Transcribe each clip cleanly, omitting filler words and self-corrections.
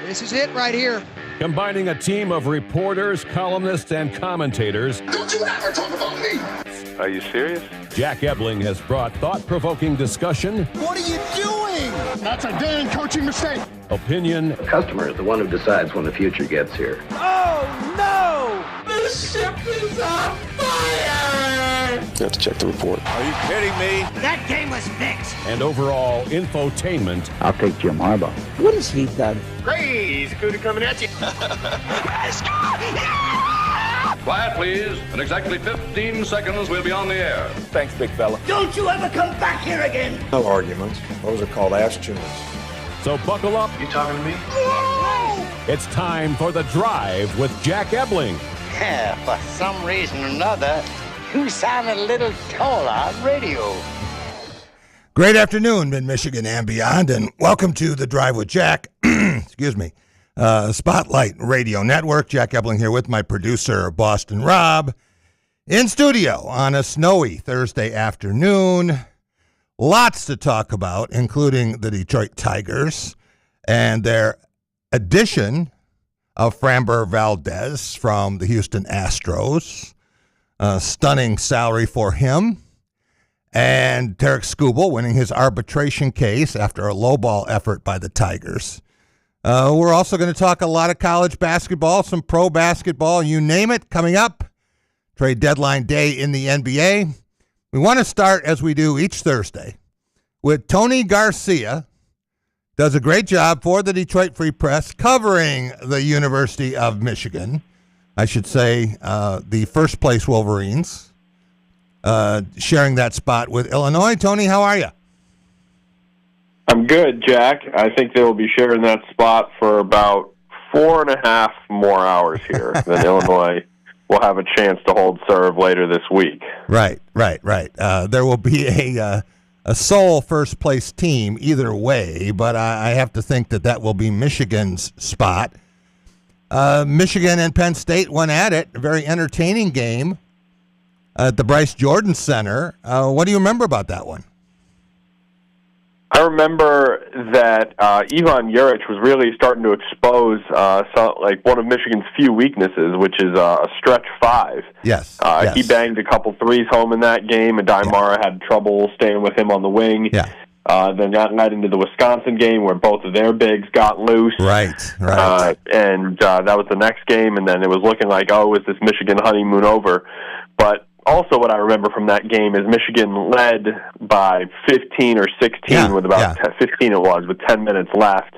This is it right here. Combining a team of reporters, columnists, and commentators. Don't you ever talk about me! Are you serious? Jack Ebling has brought thought-provoking discussion. What are you doing? That's a damn coaching mistake! Opinion. The customer is the one who decides when the future gets here. Oh, no! The ship is on fire! You have to check the report. Are you kidding me? That game was fixed. And overall infotainment. I'll take Jim Harbaugh. What has he done? Crazy Cootie coming at you. Quiet, please. In exactly 15 seconds, we'll be on the air. Thanks, big fella. Don't you ever come back here again. No arguments. Those are called ass tunes. So buckle up. You talking to me? It's time for The Drive with Jack Ebling. Yeah, for some reason or another, you sound a little taller on radio. Great afternoon, Mid-Michigan and beyond, and welcome to The Drive with Jack. Excuse me. Spotlight Radio Network. Jack Ebling here with my producer, Boston Rob, in studio on a snowy Thursday afternoon. Lots to talk about, including the Detroit Tigers and their addition of Framber Valdez from the Houston Astros. Stunning salary for him. And Tarek Skubal winning his arbitration case after a lowball effort by the Tigers. We're also going to talk a lot of college basketball, some pro basketball, you name it, coming up. Trade deadline day in the NBA. We want to start, as we do each Thursday, with Tony Garcia. Does a great job for the Detroit Free Press covering the University of Michigan. I should say the first place Wolverines, sharing that spot with Illinois. Tony, how are you? I'm good, Jack. I think they will be sharing that spot for about 4.5 more hours here. Then Illinois will have a chance to hold serve later this week. Right. There will be a sole first place team either way, but I have to think that will be Michigan's spot. Michigan and Penn State went at it. A very entertaining game at the Bryce Jordan Center. What do you remember about that one? I remember that Ivan Juric was really starting to expose one of Michigan's few weaknesses, which is a stretch five. Yes. He banged a couple threes home in that game, and Mara had trouble staying with him on the wing. Yeah. Then got into the Wisconsin game where both of their bigs got loose. Right. And that was the next game, and then it was looking like, is this Michigan honeymoon over? But also what I remember from that game is Michigan led by 15 or 16 with about 15 it was, with 10 minutes left,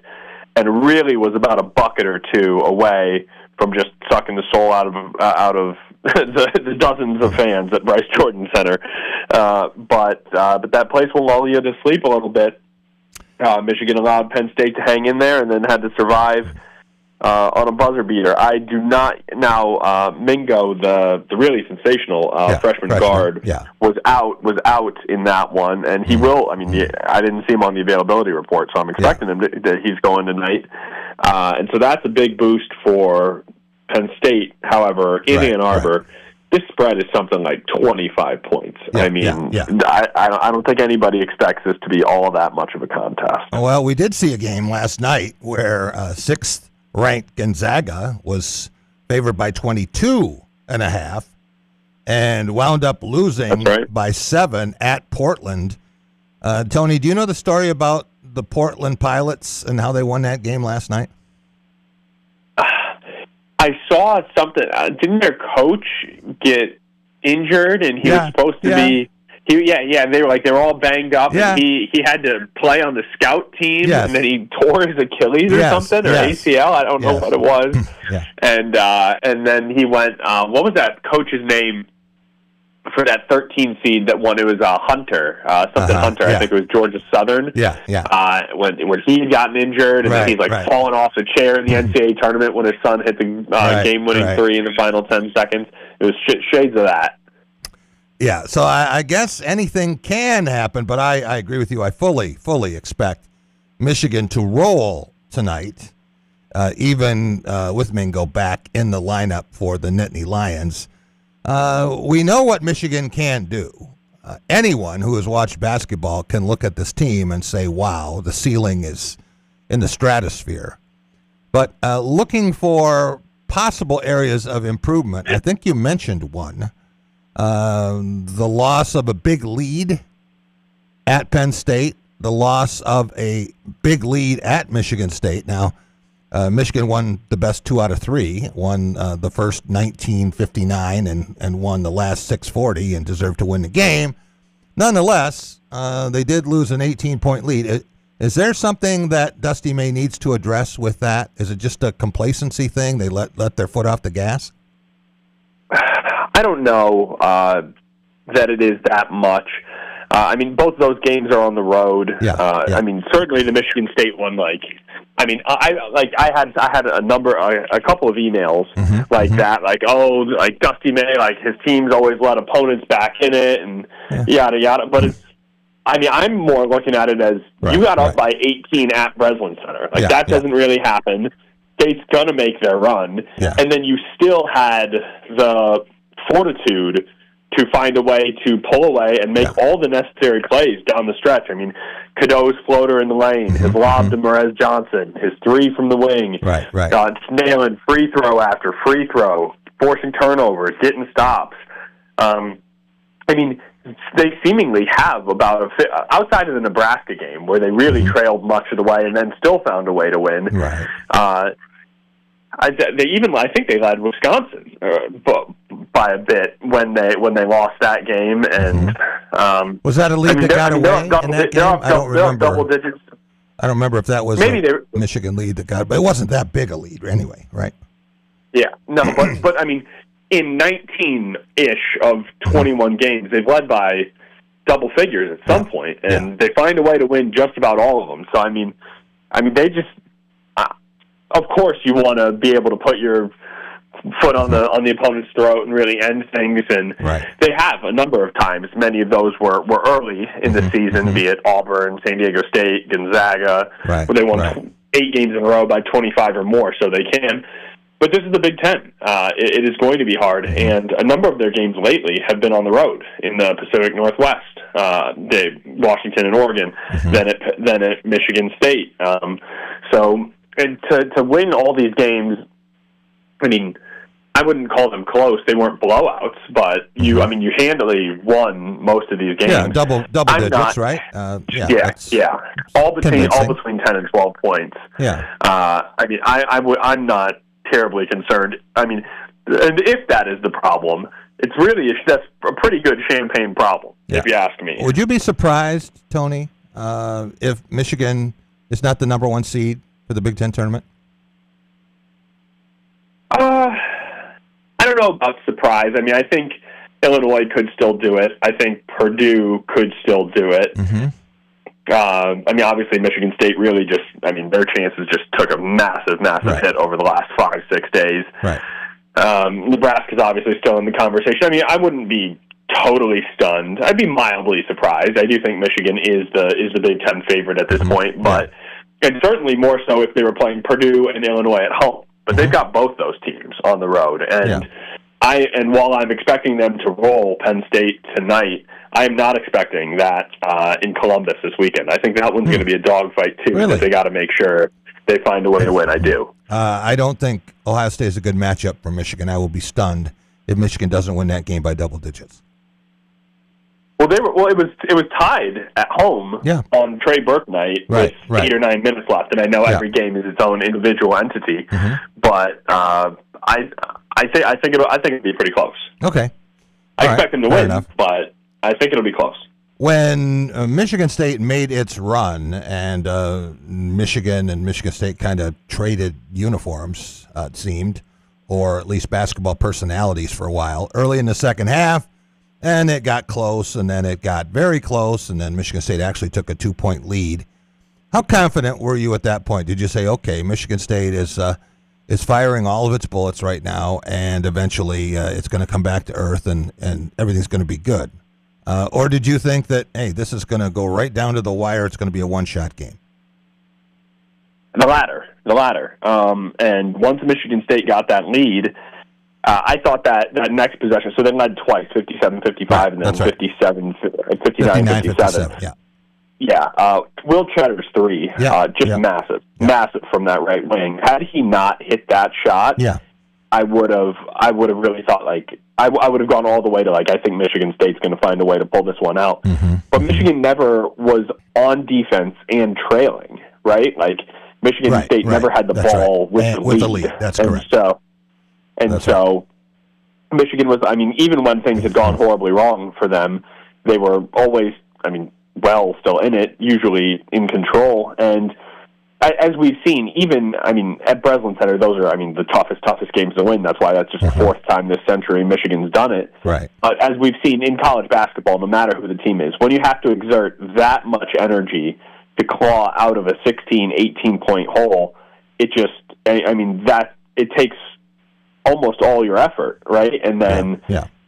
and really was about a bucket or two away from just sucking the soul out of the dozens of fans at Bryce Jordan Center. But that place will lull you to sleep a little bit. Michigan allowed Penn State to hang in there and then had to survive on a buzzer beater. I do not now. Mingo, the really sensational freshman guard, was out in that one, and he will. I mean, I didn't see him on the availability report, so I'm expecting him that he's going tonight, and so that's a big boost for Penn State. However, in Ann Arbor, this spread is something like 25 points. I don't think anybody expects this to be all that much of a contest. Well, we did see a game last night where sixth-ranked Gonzaga was favored by 22.5 and wound up losing by 7 at Portland. Tony, do you know the story about the Portland Pilots and how they won that game last night? I saw something. Didn't their coach get injured, and he was supposed to be? They were all banged up, and he had to play on the scout team, and then he tore his Achilles or something, or ACL. I don't know what it was. And then he went. What was that coach's name for that 13 seed that won? It was Hunter, Hunter. I think it was Georgia Southern. When he had gotten injured, and then he's falling off the chair in the NCAA tournament when his son hit the game-winning three in the final 10 seconds. It was shades of that. Yeah, so I guess anything can happen, but I agree with you. I fully expect Michigan to roll tonight, even with Mingo back in the lineup for the Nittany Lions. We know what Michigan can do. Anyone who has watched basketball can look at this team and say, wow, the ceiling is in the stratosphere. But looking for possible areas of improvement, I think you mentioned one. The loss of a big lead at Penn State, the loss of a big lead at Michigan State. Now, Michigan won the best 2 out of 3, won the first 19:59 and won the last 6:40 and deserved to win the game. Nonetheless, they did lose an 18-point lead. Is there something that Dusty May needs to address with that? Is it just a complacency thing? They let their foot off the gas? I don't know that it is that much. I mean, both of those games are on the road. Yeah. I mean, certainly the Michigan State one. I had a couple of emails that, like, oh, like Dusty May, like his teams always let opponents back in it and yada yada. But it's, I mean, I'm more looking at it as you got up by 18 at Breslin Center. Like that doesn't really happen. State's gonna make their run, and then you still had the fortitude to find a way to pull away and make all the necessary plays down the stretch. I mean, Cadeau's floater in the lane, his lob to Merez Johnson, his 3 from the wing, nailing free throw after free throw, forcing turnovers, getting stops. I mean, they seemingly have about outside of the Nebraska game where they really trailed much of the way and then still found a way to win. I think they led Wisconsin by a bit when they lost that game. And was that a lead that got away in that game? I don't remember. Double digits. I don't remember if that was a Michigan lead that got, but it wasn't that big a lead anyway, right? Yeah, no, but I mean, in 19-ish of 21 games, they've led by double figures at some point, and they find a way to win just about all of them. So I mean, they just. Of course, you want to be able to put your foot on the opponent's throat and really end things, and they have a number of times. Many of those were early in the season, be it Auburn, San Diego State, Gonzaga, where they won 8 games in a row by 25 or more, so they can. But this is the Big Ten. It is going to be hard, and a number of their games lately have been on the road in the Pacific Northwest. Washington and Oregon, then at Michigan State. And to win all these games, I mean, I wouldn't call them close. They weren't blowouts, but you handily won most of these games. Yeah, double digits, right? All between 10 and 12 points. Yeah. I mean, I'm not terribly concerned. I mean, and if that is the problem, that's a pretty good champagne problem, if you ask me. Would you be surprised, Tony, if Michigan is not the number 1 seed for the Big Ten tournament? I don't know about surprise. I mean, I think Illinois could still do it. I think Purdue could still do it. I mean, obviously, Michigan State really their chances just took a massive hit over the last 5-6 days. Nebraska's obviously still in the conversation. I mean, I wouldn't be totally stunned. I'd be mildly surprised. I do think Michigan is the Big Ten favorite at this point, but and certainly more so if they were playing Purdue and Illinois at home. But they've got both those teams on the road, and while I'm expecting them to roll Penn State tonight, I am not expecting that in Columbus this weekend. I think that one's going to be a dogfight too. Really? Because they got to make sure they find a way to win. I do. I don't think Ohio State is a good matchup for Michigan. I will be stunned if Michigan doesn't win that game by double digits. Well, it was tied at home on Trey Burke night with 8 or 9 minutes left, and I know every game is its own individual entity, but I think it'll be pretty close. Okay, I expect them to win, but I think it'll be close. When Michigan State made its run, and Michigan and Michigan State kind of traded uniforms, it seemed, or at least basketball personalities for a while, early in the second half. And it got close, and then it got very close, and then Michigan State actually took a 2-point lead. How confident were you at that point? Did you say, okay, Michigan State is firing all of its bullets right now, and eventually it's going to come back to earth, and everything's going to be good? Or did you think that, hey, this is going to go right down to the wire, it's going to be a one-shot game? The latter. And once Michigan State got that lead, I thought that next possession, so they led twice, 57-55, and then 59-57. Will Cheddar's three, massive from that right wing. Had he not hit that shot, I would have really thought I would have gone all the way to I think Michigan State's going to find a way to pull this one out. But Michigan never was on defense and trailing, right? Michigan State never had the ball with the lead. That's correct. So Michigan was, even when things had gone horribly wrong for them, they were always, still in it, usually in control. And as we've seen, even, at Breslin Center, those are, the toughest games to win. That's why that's just the fourth time this century Michigan's done it. Right. But as we've seen in college basketball, no matter who the team is, when you have to exert that much energy to claw out of a 16, 18-point hole, it just, it takes almost all your effort, right? And then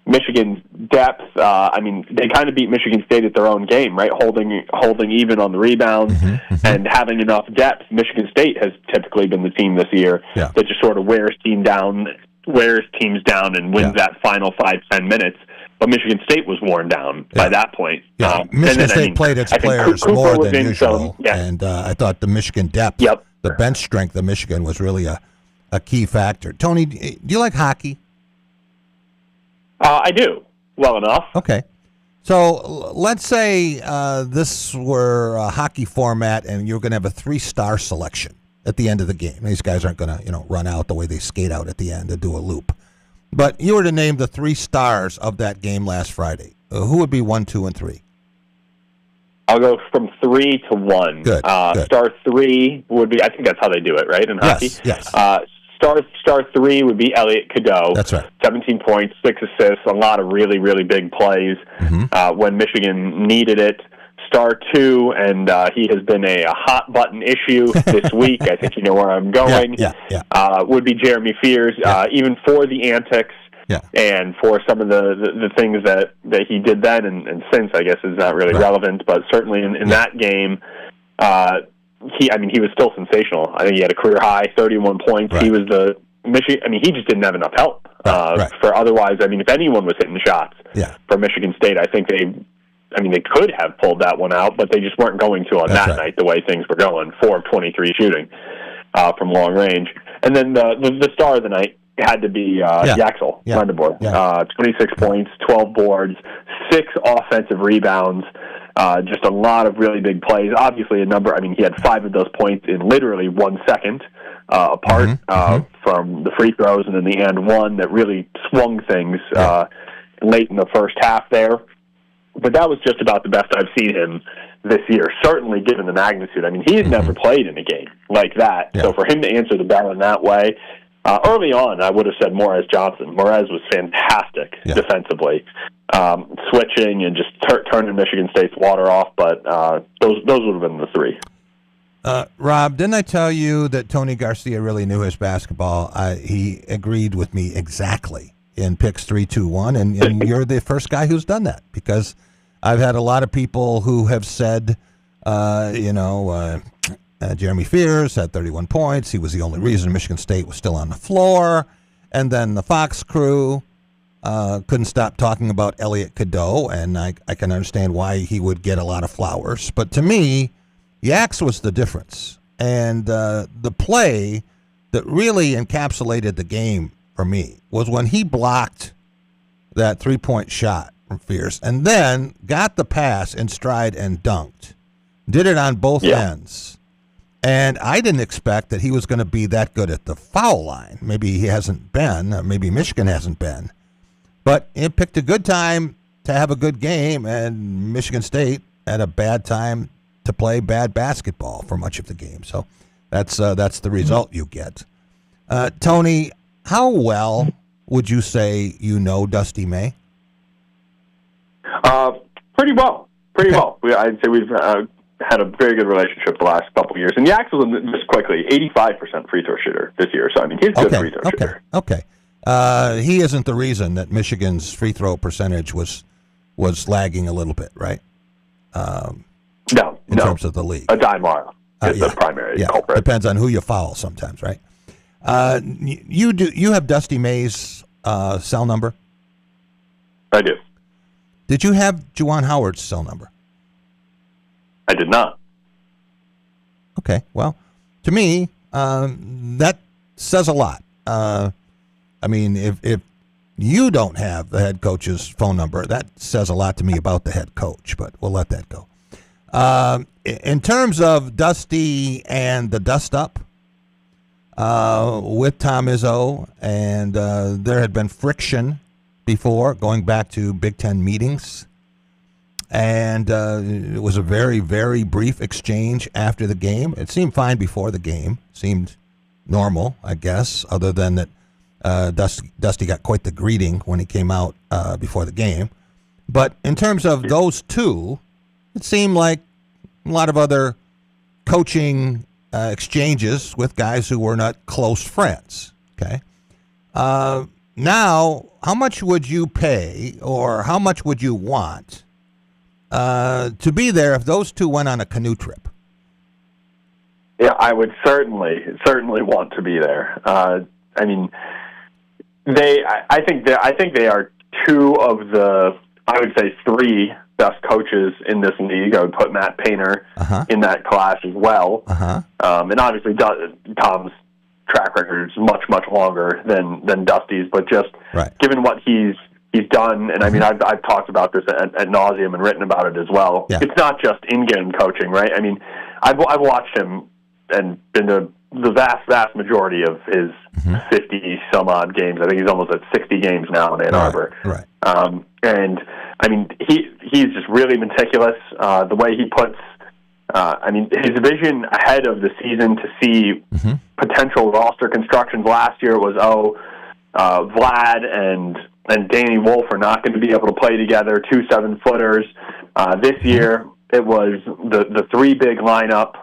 Michigan's depth, they kind of beat Michigan State at their own game, right? Holding even on the rebounds and having enough depth. Michigan State has typically been the team this year that just sort of wears teams down and wins that final 5-10 minutes. But Michigan State was worn down by that point. Michigan State played its players more than usual, and I thought the Michigan depth, the bench strength of Michigan was really a key factor. Tony, do you like hockey? I do. Well enough. Okay. So let's say this were a hockey format and you're going to have a 3-star selection at the end of the game. These guys aren't going to, run out the way they skate out at the end and do a loop. But you were to name the 3 stars of that game last Friday. Who would be 1, 2, and 3? I'll go from 3 to 1. Good. Star 3 would be, I think that's how they do it, right, in hockey? Yes. Star 3 would be Elliot Cadeau. That's right. 17 points, 6 assists, a lot of really, really big plays when Michigan needed it. Star 2, and he has been a hot-button issue this week. I think you know where I'm going. Would be Jeremy Fears, even for the antics and for some of the things that he did then and since, I guess, is not really relevant. But certainly in that game, he was still sensational. I think he had a career high, 31 points. He was the Michigan. He just didn't have enough help for otherwise. If anyone was hitting shots for Michigan State, I think they could have pulled that one out, but they just weren't going to on that night the way things were going. 4 of 23 shooting from long range, and then the star of the night had to be Yaxel Rendeboer. 26 points, 12 boards, 6 offensive rebounds. Just a lot of really big plays. Obviously, a number. He had 5 of those points in literally 1 second apart from the free throws, and then the and one that really swung things late in the first half there. But that was just about the best I've seen him this year, certainly given the magnitude. He had never played in a game like that. So for him to answer the bell in that way, early on, I would have said Morez Johnson. Morez was fantastic defensively, switching and just turning Michigan State's water off. But those would have been the 3. Rob, didn't I tell you that Tony Garcia really knew his basketball? He agreed with me exactly in picks 3, 2, 1, and you're the first guy who's done that, because I've had a lot of people who have said, Jeremy Fears had 31 points. He was the only reason Michigan State was still on the floor. And then the Fox crew couldn't stop talking about Elliot Cadeau, and I can understand why he would get a lot of flowers. But to me, Yax was the difference. And the play that really encapsulated the game for me was when he blocked that 3-point shot from Fears and then got the pass in stride and dunked. Did it on both ends. And I didn't expect that he was going to be that good at the foul line. Maybe he hasn't been. Maybe Michigan hasn't been. But he picked a good time to have a good game, and Michigan State had a bad time to play bad basketball for much of the game. So that's the result you get. Tony, how well would you say you know Dusty May? Pretty well. I'd say we've had a very good relationship the last couple of years. And Yaxel, just quickly, 85% free throw shooter this year. So, he's a good free throw shooter. Okay. He isn't the reason that Michigan's free throw percentage was lagging a little bit, right? No. In terms of the league. Adai is the primary culprit. Depends on who you foul sometimes, right? You have Dusty May's cell number? I do. Did you have Juwan Howard's cell number? I did not. Okay, well, to me, that says a lot. I mean, if you don't have the head coach's phone number, that says a lot to me about the head coach, but we'll let that go. In terms of Dusty and the dust-up with Tom Izzo, and there had been friction before, going back to Big Ten meetings, and it was a very, very brief exchange after the game. It seemed fine before the game, seemed normal, I guess, other than that Dusty got quite the greeting when he came out before the game. But in terms of those two, it seemed like a lot of other coaching exchanges with guys who were not close friends. Okay. Now, how much would you pay, or how much would you want to be there if those two went on a canoe trip? Yeah, I would certainly want to be there. I mean, I think they are two of the, I would say, three best coaches in this league. I would put Matt Painter in that class as well. And obviously, Tom's track record is much, much longer than Dusty's, but just given what he's done, and I mean, I've talked about this at nauseum and written about it as well. Yeah. It's not just in-game coaching, right? I mean, I've watched him and been to the vast majority of his 50-some-odd games. I think he's almost at 60 games now in Ann Arbor. Right. And, I mean, he's just really meticulous. The way he puts, I mean, his vision ahead of the season to see potential roster constructions last year was, Vlad and Danny Wolf are not going to be able to play together, 2 7-footers. This year, it was the 3 big lineup.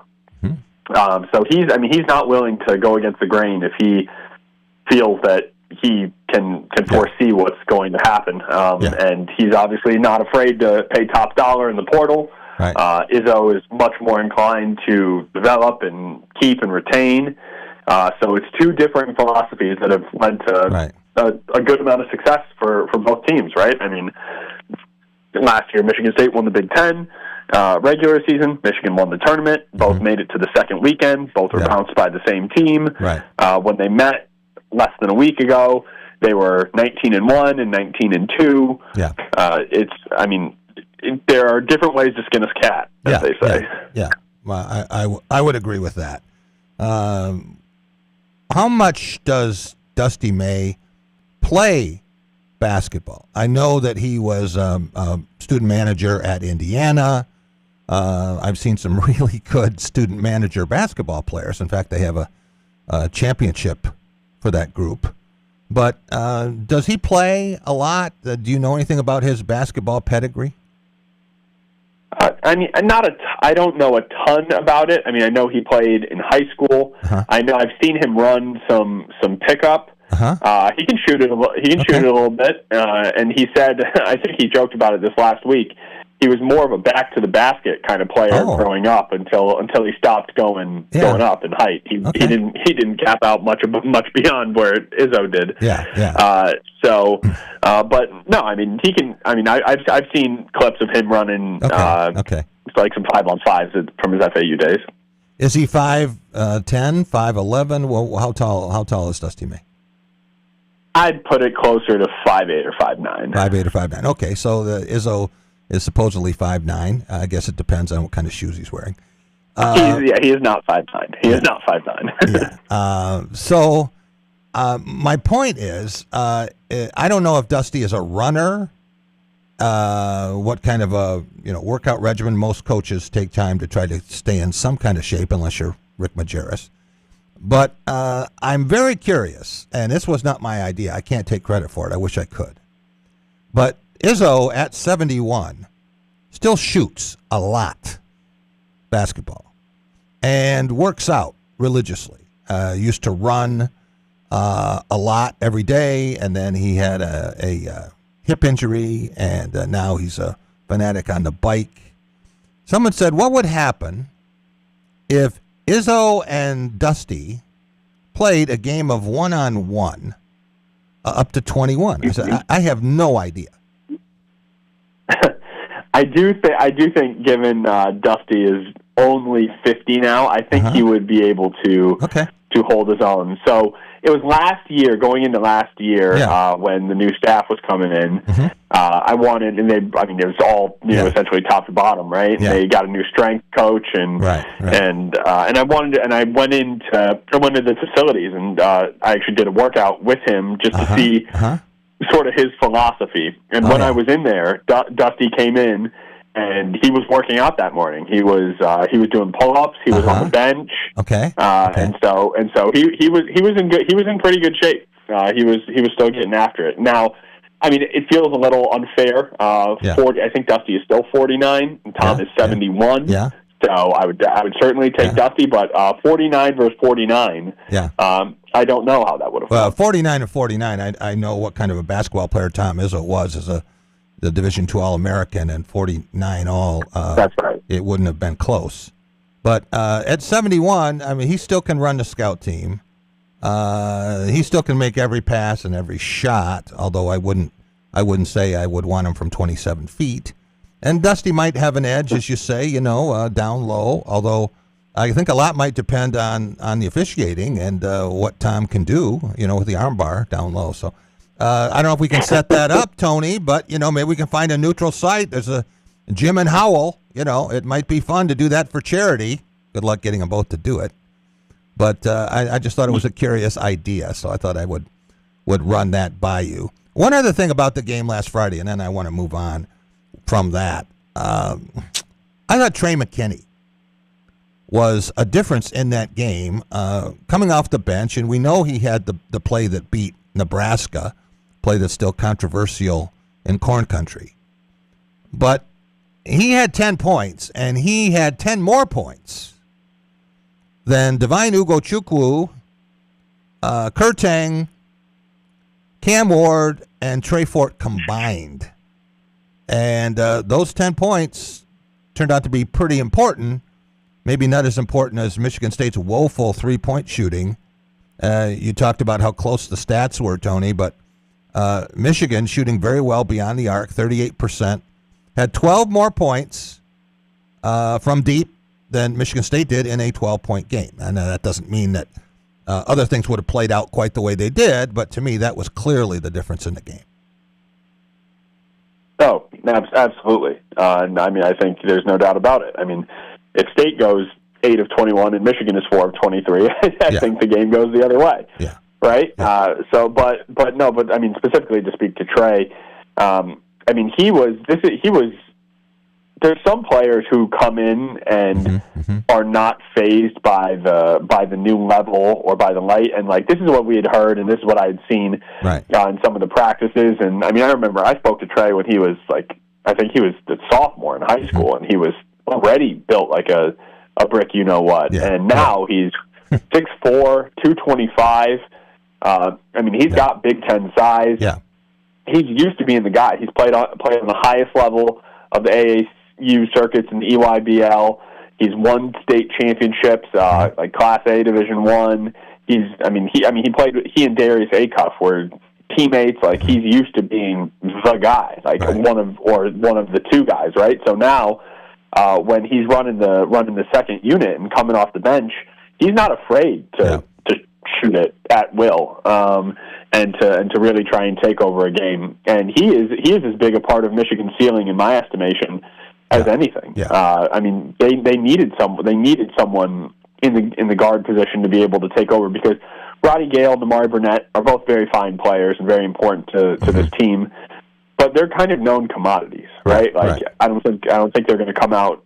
So he's not willing to go against the grain if he feels that he can foresee what's going to happen. And he's obviously not afraid to pay top dollar in the portal. Right. Izzo is much more inclined to develop and keep and retain. So it's two different philosophies that have led to a good amount of success for both teams, right? I mean, last year Michigan State won the Big Ten regular season. Michigan won the tournament. Both made it to the second weekend. Both were bounced by the same team. Right. When they met less than a week ago, they were 19-1 and 19-2. Yeah. There are different ways to skin a cat, as they say. Yeah. Well, I would agree with that. How much does Dusty May play basketball? I know that he was a student manager at Indiana. I've seen some really good student manager basketball players. In fact, they have a championship for that group. But does he play a lot? Do you know anything about his basketball pedigree? I don't know a ton about it. I mean, I know he played in high school. I know I've seen him run some pickup. He can shoot it. Shoot it a little bit. And he said, I think he joked about it this last week. He was more of a back to the basket kind of player growing up until he stopped going up in height. He didn't cap out much beyond where Izzo did. But no, I mean he can. I mean I've seen clips of him running. Like some 5-on-5s from his FAU days. Is he 5'10", 5'11"? Well, how tall is Dusty May? I'd put it closer to 5'8" or 5'9". 5'8" or 5'9". Okay, so the Izzo is supposedly 5'9". I guess it depends on what kind of shoes he's wearing. He is not 5'9". He is not 5'9". So my point is, I don't know if Dusty is a runner. What kind of a workout regimen? Most coaches take time to try to stay in some kind of shape, unless you're Rick Majerus. But I'm very curious, and this was not my idea. I can't take credit for it. I wish I could. But Izzo at 71 still shoots a lot basketball and works out religiously. Used to run a lot every day, and then he had a hip injury, and now he's a fanatic on the bike. Someone said, what would happen if Izzo and Dusty played a game of one-on-one up to 21? I said, I have no idea. I do think given Dusty is only 50 now, I think he would be able to hold his own. So it was last year, going into last year, when the new staff was coming in. I wanted, and it was all essentially top to bottom, right? Yeah. They got a new strength coach, and and I wanted to, and I went into the facilities, and I actually did a workout with him just to see sort of his philosophy. And when I was in there, Dusty came in, and he was working out that morning. He was doing pull-ups. He was on the bench. And so he was in pretty good shape. He was still getting after it. Now, I mean, it feels a little unfair. 40. I think Dusty is still 49, and Tom is 71. Yeah. So I would certainly take Dusty, but 49 versus 49. Yeah. I don't know how that would have. Well, 49 and 49. I know what kind of a basketball player Tom Izzo was as the Division II All-American, and 49 all. That's right. It wouldn't have been close. But at 71, I mean, he still can run the scout team. He still can make every pass and every shot, although I wouldn't say I would want him from 27 feet. And Dusty might have an edge, as you say, down low, although I think a lot might depend on the officiating and what Tom can do, with the armbar down low. So I don't know if we can set that up, Tony, but, maybe we can find a neutral site. There's a Jim and Howell. It might be fun to do that for charity. Good luck getting them both to do it. But I just thought it was a curious idea, so I thought I would run that by you. One other thing about the game last Friday, and then I want to move on from that. I thought Trey McKinney was a difference in that game, coming off the bench, and we know he had the play that beat Nebraska, play that's still controversial in Corn Country. But he had 10 points, and he had 10 more points than Divine Ugochukwu, Kurtang, Cam Ward, and Trey Fort combined. And those 10 points turned out to be pretty important, maybe not as important as Michigan State's woeful three-point shooting. You talked about how close the stats were, Tony, but Michigan shooting very well beyond the arc, 38%, had 12 more points from deep than Michigan State did in a 12-point game. And that doesn't mean that other things would have played out quite the way they did, but to me that was clearly the difference in the game. Oh, absolutely. And I think there's no doubt about it. I mean, if State goes 8 of 21 and Michigan is 4 of 23, I think the game goes the other way. Yeah. Right? Yeah. But I mean, specifically to speak to Trey, there's some players who come in and are not fazed by the new level or by the light, and this is what we had heard, and this is what I had seen in some of the practices. And I remember I spoke to Trey when he was I think he was a sophomore in high school, and he was already built like a brick, and now he's 6'4", 225. He's got Big Ten size. Yeah. He's used to being the guy. He's played on the highest level of the AAU circuits in the EYBL. He's won state championships, like Class A, Division I. He and Darius Acuff were teammates. He's used to being the guy, one of the two guys, right? So now, when he's running the second unit and coming off the bench, he's not afraid to shoot it at will, and to really try and take over a game. And he is as big a part of Michigan's ceiling, in my estimation, as anything. Yeah. They needed someone in the guard position to be able to take over, because Roddy Gale and Damari Burnett are both very fine players and very important to this team, but they're kind of known commodities, right? I don't think they're going to come out.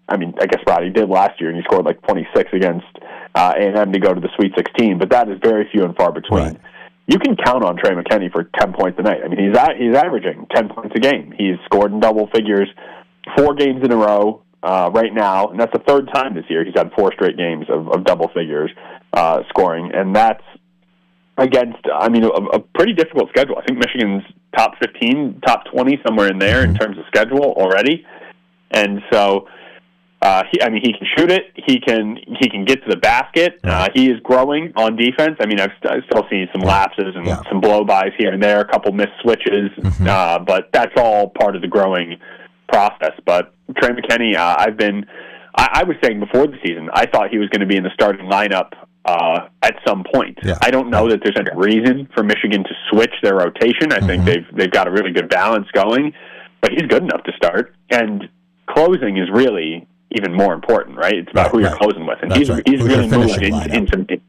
I guess Roddy did last year, and he scored 26 against A&M to go to the Sweet 16, but that is very few and far between. Right. You can count on Trey McKinney for 10 points a night. He's averaging 10 points a game. He's scored in double figures 4 games in a row right now, and that's the third time this year he's had 4 straight games of double figures scoring, and that's against a pretty difficult schedule. I think Michigan's top 15, top 20, somewhere in there in terms of schedule already, and so. He can shoot it. He can get to the basket. He is growing on defense. I've still seen some lapses and some blow-bys here and there, a couple missed switches, but that's all part of the growing process. But Trey McKinney, I was saying before the season, I thought he was going to be in the starting lineup at some point. Yeah. I don't know that there's any reason for Michigan to switch their rotation. I think they've got a really good balance going, but he's good enough to start. And closing is really even more important, right? It's about who you're closing with, and he's really moved into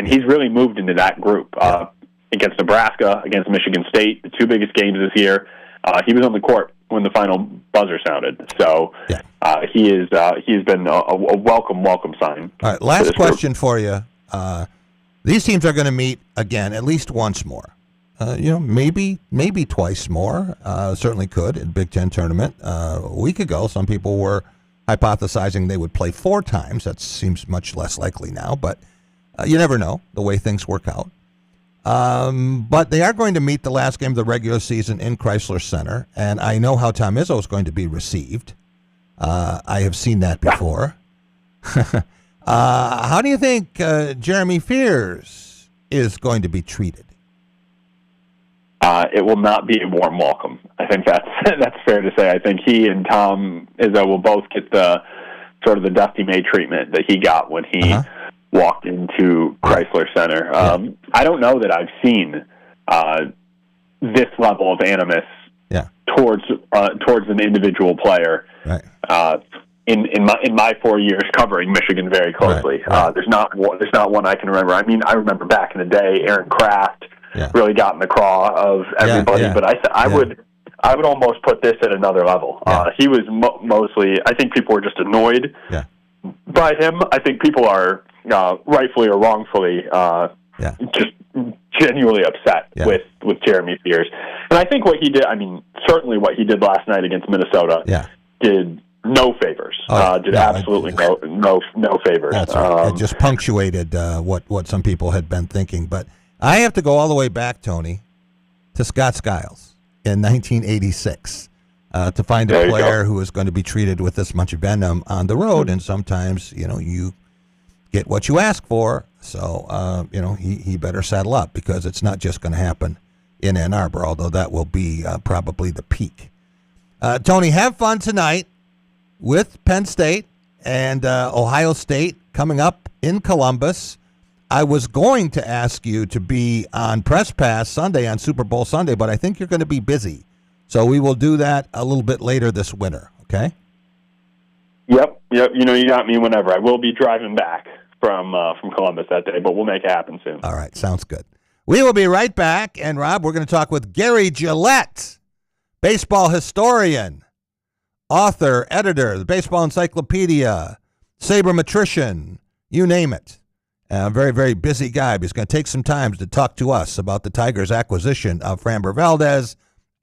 he's really moved into that group against Nebraska, against Michigan State, the two biggest games this year. He was on the court when the final buzzer sounded, so he's been a welcome sign. All right, last question for you. These teams are going to meet again at least once more. Maybe twice more. Certainly could in Big Ten tournament. A week ago, some people were hypothesizing they would play 4 times. That seems much less likely now, but you never know the way things work out. But they are going to meet the last game of the regular season in Chrysler Center, and I know how Tom Izzo is going to be received. I have seen that before. How do you think Jeremy Fears is going to be treated? It will not be a warm welcome. I think that's fair to say. I think he and Tom Izzo will both get the sort of the Dusty May treatment that he got when he walked into Chrysler Center. I don't know that I've seen this level of animus towards an individual player. Right. In my 4 years covering Michigan very closely, there's not one I can remember. I mean, I remember back in the day, Aaron Kraft really got in the craw of everybody, but I would almost put this at another level. He was mostly, I think people were just annoyed by him. I think people are rightfully or wrongfully just genuinely upset with Jeremy Fears. And I think what he did, certainly what he did last night against Minnesota did no favors. Absolutely no favors. That's right. It just punctuated what some people had been thinking. But I have to go all the way back, Tony, to Scott Skiles in 1986 to find a player who is going to be treated with this much venom on the road. And sometimes, you get what you ask for. So, he better settle up because it's not just going to happen in Ann Arbor, although that will be probably the peak. Tony, have fun tonight with Penn State and Ohio State coming up in Columbus. I was going to ask you to be on Press Pass Sunday on Super Bowl Sunday, but I think you're going to be busy. So we will do that a little bit later this winter, okay? Yep. You got me whenever. I will be driving back from Columbus that day, but we'll make it happen soon. All right, sounds good. We will be right back, and Rob, we're going to talk with Gary Gillette, baseball historian, author, editor, the Baseball Encyclopedia, sabermetrician, you name it. A very, very busy guy, but he's going to take some time to talk to us about the Tigers' acquisition of Framber Valdez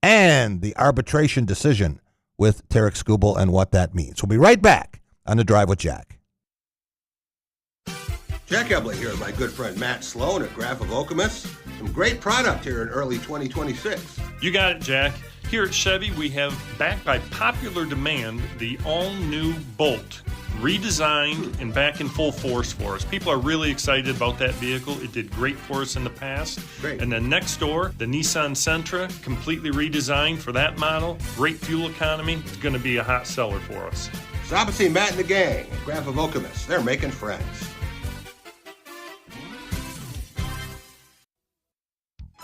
and the arbitration decision with Tarek Skubal and what that means. We'll be right back on The Drive with Jack. Jack Ebling here with my good friend Matt Sloan at Graph of Okemos. Some great product here in early 2026. You got it, Jack. Here at Chevy, we have, backed by popular demand, the all-new Bolt, redesigned and back in full force for us. People are really excited about that vehicle. It did great for us in the past. Great. And then next door, the Nissan Sentra, completely redesigned for that model. Great fuel economy. It's going to be a hot seller for us. Stop and see Matt and the gang at Graph of Okemos. They're making friends.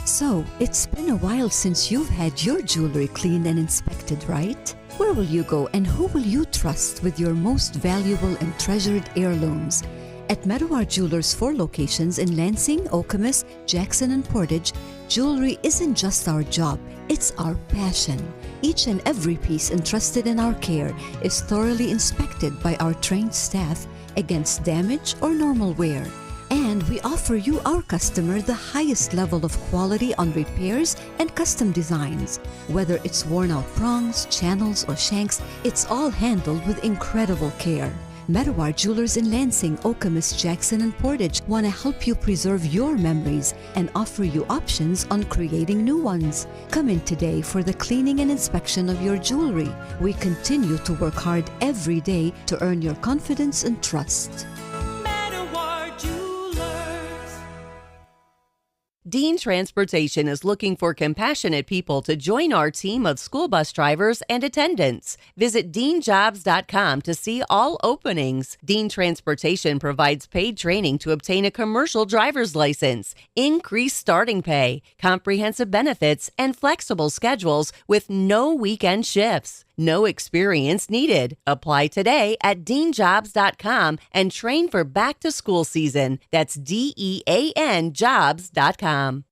So, it's been a while since you've had your jewelry cleaned and inspected, right? Where will you go and who will you trust with your most valuable and treasured heirlooms? At Meadowar Jewelers' 4 locations in Lansing, Okemos, Jackson, and Portage, jewelry isn't just our job, it's our passion. Each and every piece entrusted in our care is thoroughly inspected by our trained staff against damage or normal wear. And we offer you, our customer, the highest level of quality on repairs and custom designs. Whether it's worn out prongs, channels, or shanks, it's all handled with incredible care. Meadowar Jewelers in Lansing, Okemos, Jackson, and Portage want to help you preserve your memories and offer you options on creating new ones. Come in today for the cleaning and inspection of your jewelry. We continue to work hard every day to earn your confidence and trust. Dean Transportation is looking for compassionate people to join our team of school bus drivers and attendants. Visit deanjobs.com to see all openings. Dean Transportation provides paid training to obtain a commercial driver's license, increased starting pay, comprehensive benefits, and flexible schedules with no weekend shifts. No experience needed. Apply today at deanjobs.com and train for back-to-school season. That's DEAN jobs.com.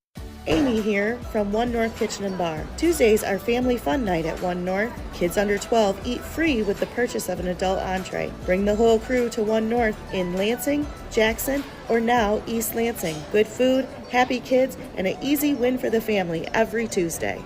Amy here from One North Kitchen and Bar. Tuesdays are family fun night at One North. Kids under 12 eat free with the purchase of an adult entree. Bring the whole crew to One North in Lansing, Jackson, or now East Lansing. Good food, happy kids, and an easy win for the family every Tuesday.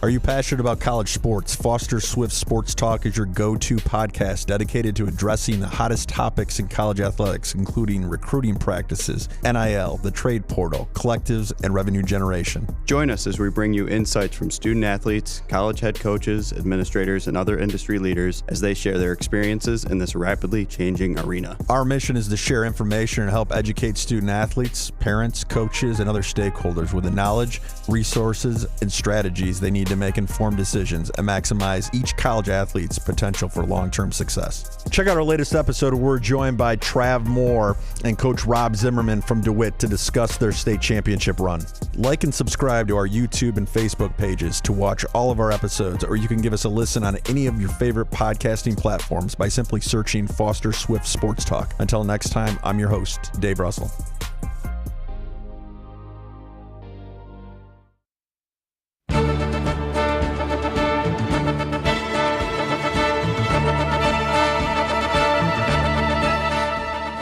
Are you passionate about college sports? Foster Swift Sports Talk is your go-to podcast dedicated to addressing the hottest topics in college athletics, including recruiting practices, NIL, the trade portal, collectives, and revenue generation. Join us as we bring you insights from student athletes, college head coaches, administrators, and other industry leaders as they share their experiences in this rapidly changing arena. Our mission is to share information and help educate student athletes, parents, coaches, and other stakeholders with the knowledge, resources, and strategies they need to make informed decisions and maximize each college athlete's potential for long-term success. Check out our latest episode where we're joined by Trav Moore and Coach Rob Zimmerman from DeWitt to discuss their state championship run. Like and subscribe to our YouTube and Facebook pages to watch all of our episodes, or you can give us a listen on any of your favorite podcasting platforms by simply searching Foster Swift Sports Talk. Until next time, I'm your host, Dave Russell.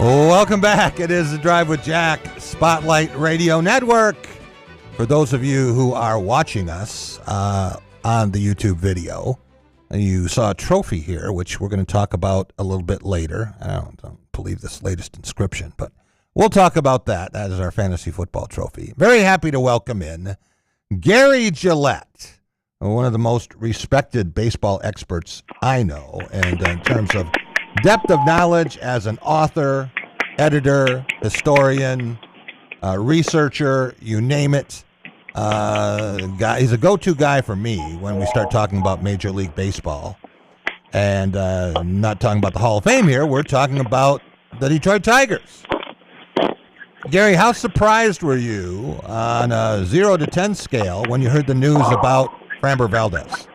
Welcome back. It is the Drive with Jack Spotlight Radio Network. For those of you who are watching us on the YouTube video, you saw a trophy here, which we're going to talk about a little bit later. I don't believe this latest inscription, but we'll talk about that. That is our fantasy football trophy. Very happy to welcome in Gary Gillette, one of the most respected baseball experts I know, and in terms of depth of knowledge as an author, editor, historian, researcher, you name it. He's a go-to guy for me when we start talking about Major League Baseball. And I'm not talking about the Hall of Fame here. We're talking about the Detroit Tigers. Gary, how surprised were you on a 0 to 10 scale when you heard the news about Framber Valdez?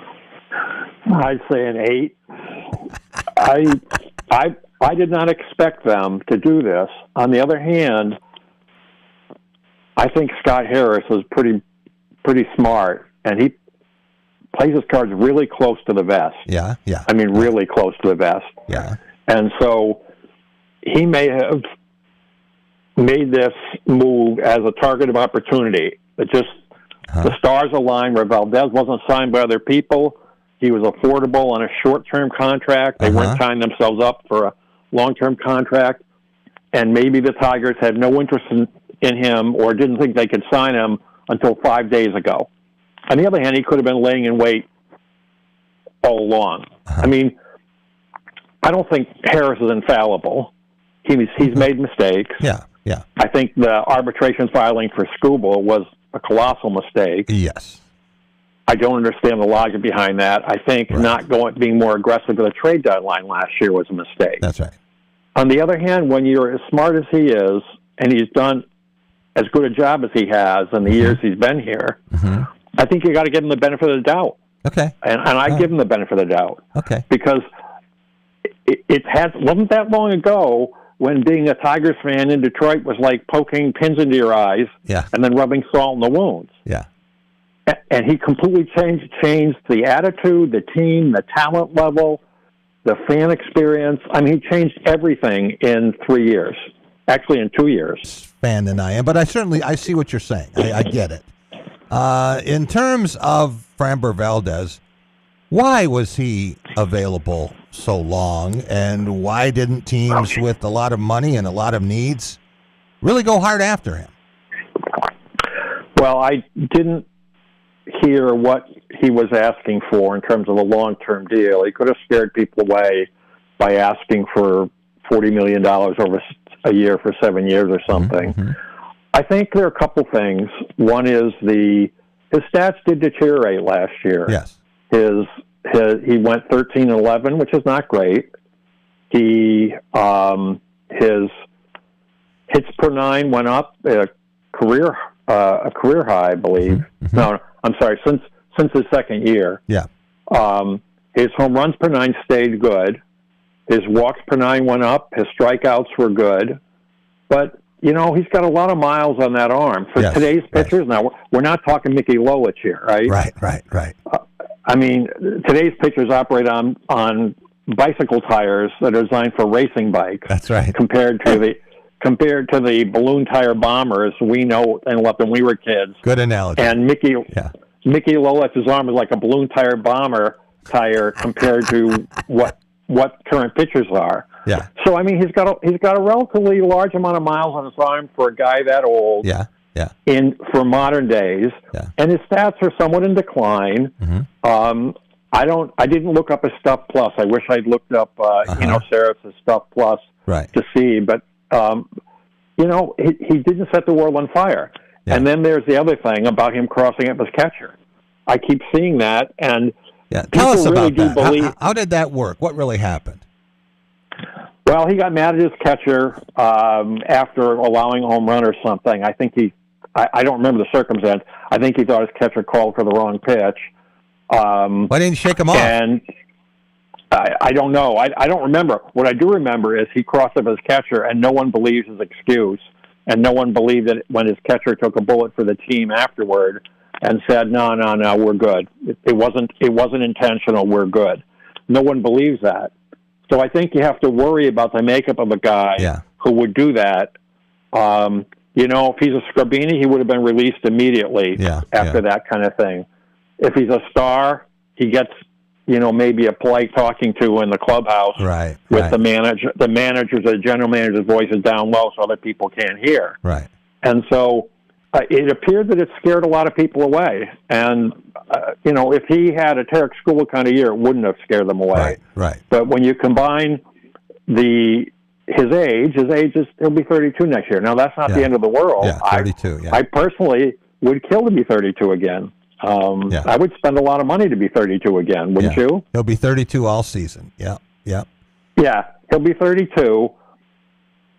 I'd say an 8. I did not expect them to do this. On the other hand, I think Scott Harris was pretty smart, and he plays his cards really close to the vest. Yeah. I mean, really close to the vest. Yeah. And so he may have made this move as a target of opportunity. It just the stars aligned where Valdez wasn't signed by other people. He was affordable on a short-term contract. They weren't tying themselves up for a long-term contract. And maybe the Tigers had no interest in him or didn't think they could sign him until 5 days ago. On the other hand, he could have been laying in wait all along. I mean, I don't think Harris is infallible. He's made mistakes. Yeah. I think the arbitration filing for Skubal was a colossal mistake. Yes. I don't understand the logic behind that. I think being more aggressive at the trade deadline last year was a mistake. That's right. On the other hand, when you're as smart as he is, and he's done as good a job as he has in the years he's been here, I think you got to give him the benefit of the doubt. Okay. And I give him the benefit of the doubt. Okay. Because it wasn't that long ago when being a Tigers fan in Detroit was like poking pins into your eyes and then rubbing salt in the wounds. Yeah. And he completely changed the attitude, the team, the talent level, the fan experience. I mean, he changed everything in 3 years. Actually, in 2 years. Fan than I am, but I see what you're saying. I get it. In terms of Framber Valdez, why was he available so long, and why didn't teams with a lot of money and a lot of needs really go hard after him? Well, I didn't hear what he was asking for in terms of a long-term deal. He could have scared people away by asking for $40 million over a year for 7 years or something. Mm-hmm. I think there are a couple things. One is his stats did deteriorate last year. Yes. He went 13-11, which is not great. His hits per nine went up a career high, I believe. Mm-hmm. No, I'm sorry, since his second year. Yeah. His home runs per nine stayed good. His walks per nine went up. His strikeouts were good. But, he's got a lot of miles on that arm. For today's pitchers, now, we're not talking Mickey Lolich here, right? Right. Today's pitchers operate on bicycle tires that are designed for racing bikes. That's right. Compared to the balloon tire bombers we know and loved when we were kids. Good analogy. And Mickey Lolich's arm is like a balloon tire bomber tire compared to what current pitchers are. Yeah. So he's got a relatively large amount of miles on his arm for a guy that old. Yeah. For modern days. Yeah. And his stats are somewhat in decline. Mm-hmm. I didn't look up his Stuff Plus. I wish I'd looked up Sarah's Stuff Plus to see, but he didn't set the world on fire. Yeah. And then there's the other thing about him crossing up as catcher. I keep seeing that, and tell us really about that. How did that work? What really happened? Well, he got mad at his catcher after allowing a home run or something. I think I don't remember the circumstance. I think he thought his catcher called for the wrong pitch. Why didn't he shake him off? And I don't know. I don't remember. What I do remember is he crossed up his catcher, and no one believes his excuse, and no one believed it when his catcher took a bullet for the team afterward and said, "No, we're good. It wasn't intentional. We're good." No one believes that. So I think you have to worry about the makeup of a guy who would do that. If he's a Scrabini, he would have been released immediately after that kind of thing. If he's a star, he gets, maybe a polite talking to in the clubhouse with the manager. The general manager's voice is down low so other people can't hear. Right. And so it appeared that it scared a lot of people away. And, if he had a Tarek School kind of year, it wouldn't have scared them away. Right. But when you combine his age is, he'll be 32 next year. Now, that's not the end of the world. Yeah, 32, I personally would kill to be 32 again. I would spend a lot of money to be 32 again, wouldn't you? He'll be 32 all season. Yeah. Yeah, he'll be 32.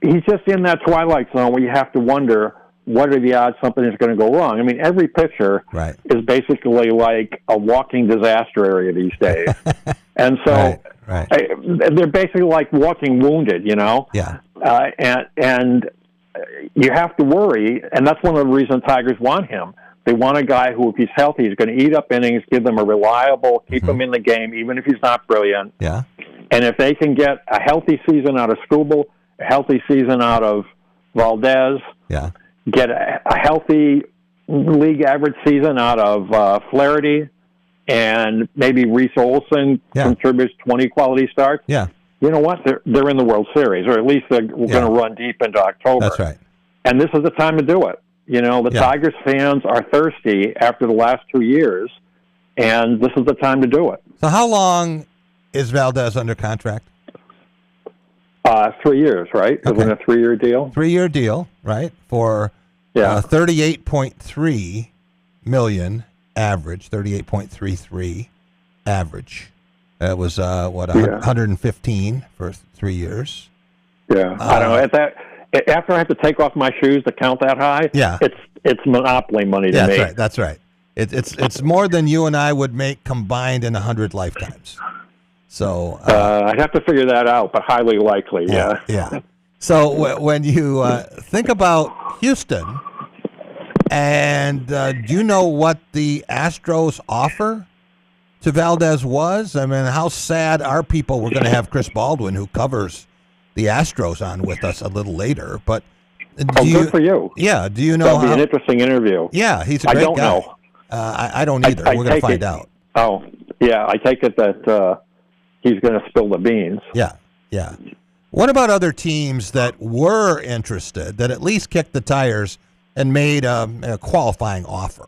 He's just in that twilight zone where you have to wonder, what are the odds something is going to go wrong? Every pitcher is basically like a walking disaster area these days. And so they're basically like walking wounded, Yeah. And you have to worry, and that's one of the reasons Tigers want him. They want a guy who, if he's healthy, is going to eat up innings, give them a reliable, keep him in the game, even if he's not brilliant. Yeah. And if they can get a healthy season out of Struble, a healthy season out of Valdez, get a healthy league average season out of Flaherty, and maybe Reese Olson contributes 20 quality starts. Yeah. You know what? They're in the World Series, or at least they're going to run deep into October. That's right. And this is the time to do it. Tigers fans are thirsty after the last 2 years, and this is the time to do it. So how long is Valdez under contract? 3 years, right? Okay. Isn't it a 3-year deal? 3-year deal, right? For $38.3 million average, 38.33 average. That was 115 for 3 years. Yeah, I don't know. At that, after I have to take off my shoes to count that high, it's monopoly money to me. That's right. It's more than you and I would make combined in 100 lifetimes. So I'd have to figure that out, but highly likely. Yeah. So when you think about Houston, and do you know what the Astros offer to Valdez was? How sad are people? We're going to have Chris Baldwin, who covers the Astros, on with us a little later. But good for you. Yeah. Do you know? That'll be an interesting interview. Yeah, he's a great guy. I don't know. I don't either. We're going to find out. Oh, yeah. I take it that he's going to spill the beans. Yeah. What about other teams that were interested, that at least kicked the tires and made a qualifying offer?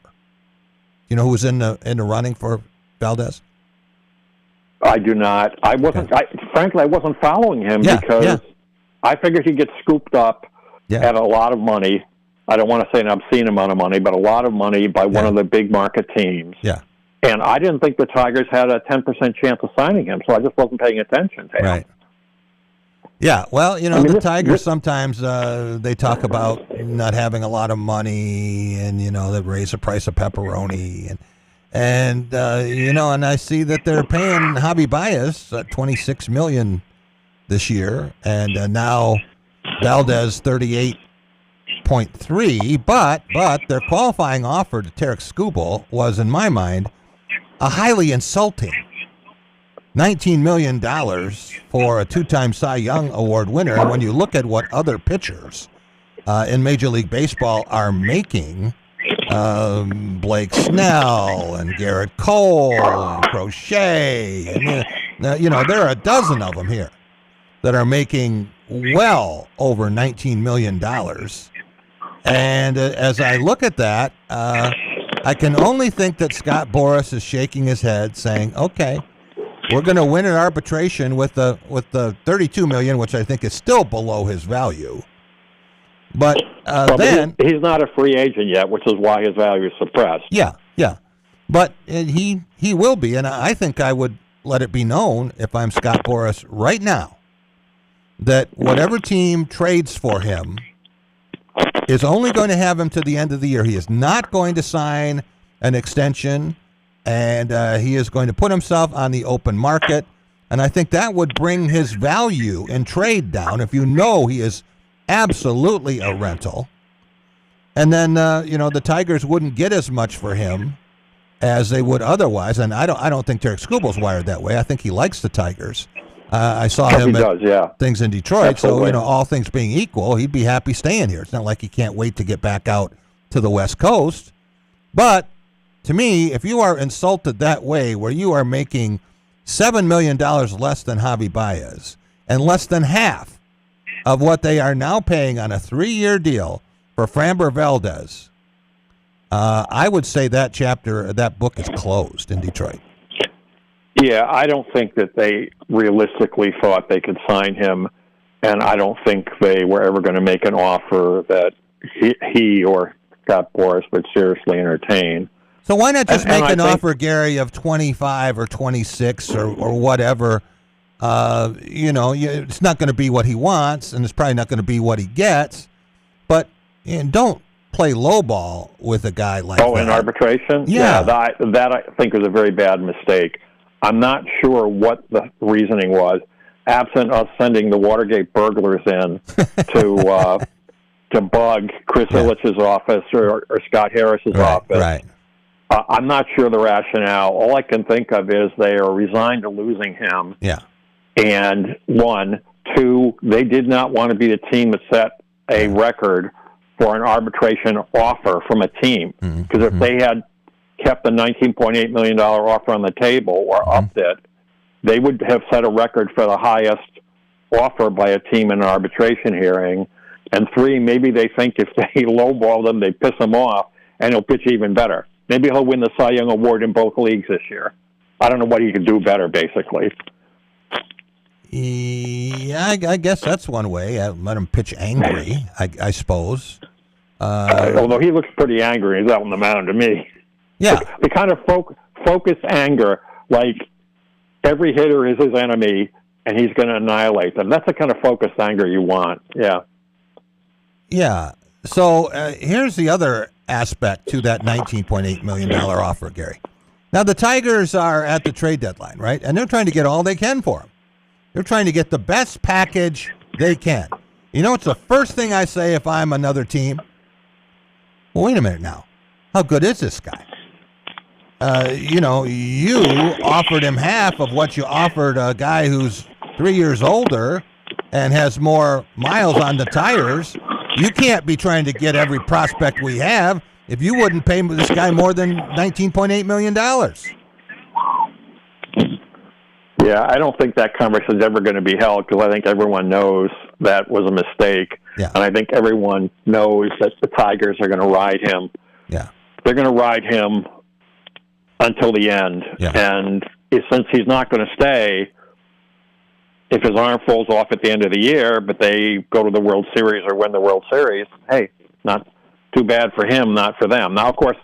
You know who's in the running for Valdez? I do not. I wasn't. Frankly, I wasn't following him because I figured he'd get scooped up at a lot of money. I don't want to say an obscene amount of money, but a lot of money by one of the big market teams. Yeah. And I didn't think the Tigers had a 10% chance of signing him, so I just wasn't paying attention to him. Right. Yeah, well, the Tigers sometimes they talk about not having a lot of money, and they raise the price of pepperoni, and I see that they're paying Javi Baez $26 million this year, and now Valdez $38.3, but their qualifying offer to Tarek Skubal was, in my mind, a highly insulting $19 million for a two-time Cy Young Award winner. And when you look at what other pitchers in Major League Baseball are making, Blake Snell and Garrett Cole and Crochet, and there are a dozen of them here that are making well over $19 million. And as I look at that, I can only think that Scott Boras is shaking his head, saying, "Okay, we're going to win an arbitration with the $32 million, which I think is still below his value." But then he's not a free agent yet, which is why his value is suppressed. Yeah. But he will be, and I think I would let it be known if I'm Scott Boras right now that whatever team trades for him is only going to have him to the end of the year. He is not going to sign an extension, and he is going to put himself on the open market. And I think that would bring his value in trade down if he is absolutely a rental. And then, the Tigers wouldn't get as much for him as they would otherwise. And I don't think Tarek Skubal's wired that way. I think he likes the Tigers. I saw him at things in Detroit. Absolutely. So, all things being equal, he'd be happy staying here. It's not like he can't wait to get back out to the West Coast. But to me, if you are insulted that way, where you are making $7 million less than Javi Baez and less than half of what they are now paying on a 3-year deal for Framber Valdez, I would say that book is closed in Detroit. Yeah, I don't think that they realistically thought they could sign him, and I don't think they were ever going to make an offer that he or Scott Boras would seriously entertain. So why not just make an offer, Gary, of 25 or 26 or whatever? It's not going to be what he wants, and it's probably not going to be what he gets. But don't play lowball with a guy like that. Oh, in arbitration? Yeah. That I think was a very bad mistake. I'm not sure what the reasoning was, absent us sending the Watergate burglars in to bug Chris Ilitch's office or Scott Harris's office. Right. I'm not sure the rationale. All I can think of is they are resigned to losing him. Yeah. And 1, 2, they did not want to be the team that set a record for an arbitration offer from a team. Because if they had kept the $19.8 million offer on the table or upped it, they would have set a record for the highest offer by a team in an arbitration hearing. And 3, maybe they think if they lowball them, they piss him off, and he'll pitch even better. Maybe he'll win the Cy Young Award in both leagues this year. I don't know what he could do better, basically. Yeah, I guess that's one way. Let him pitch angry, I suppose. Although he looks pretty angry. He's out on the mound to me. Yeah. The kind of focused anger, like every hitter is his enemy, and he's going to annihilate them. That's the kind of focused anger you want. Yeah. Yeah. So here's the other aspect to that $19.8 million offer, Gary. Now, the Tigers are at the trade deadline, right? And they're trying to get all they can for him. They're trying to get the best package they can. It's the first thing I say if I'm another team. Well, wait a minute now. How good is this guy? You offered him half of what you offered a guy who's 3 years older and has more miles on the tires. You can't be trying to get every prospect we have if you wouldn't pay this guy more than $19.8 million. Yeah, I don't think that conversation is ever going to be held because I think everyone knows that was a mistake. Yeah. And I think everyone knows that the Tigers are going to ride him. Yeah. They're going to ride him until the end. Yeah. And is since he's not going to stay, if his arm falls off at the end of the year, but they go to the World Series or win the World Series, hey, not too bad for him, not for them. Now, of course,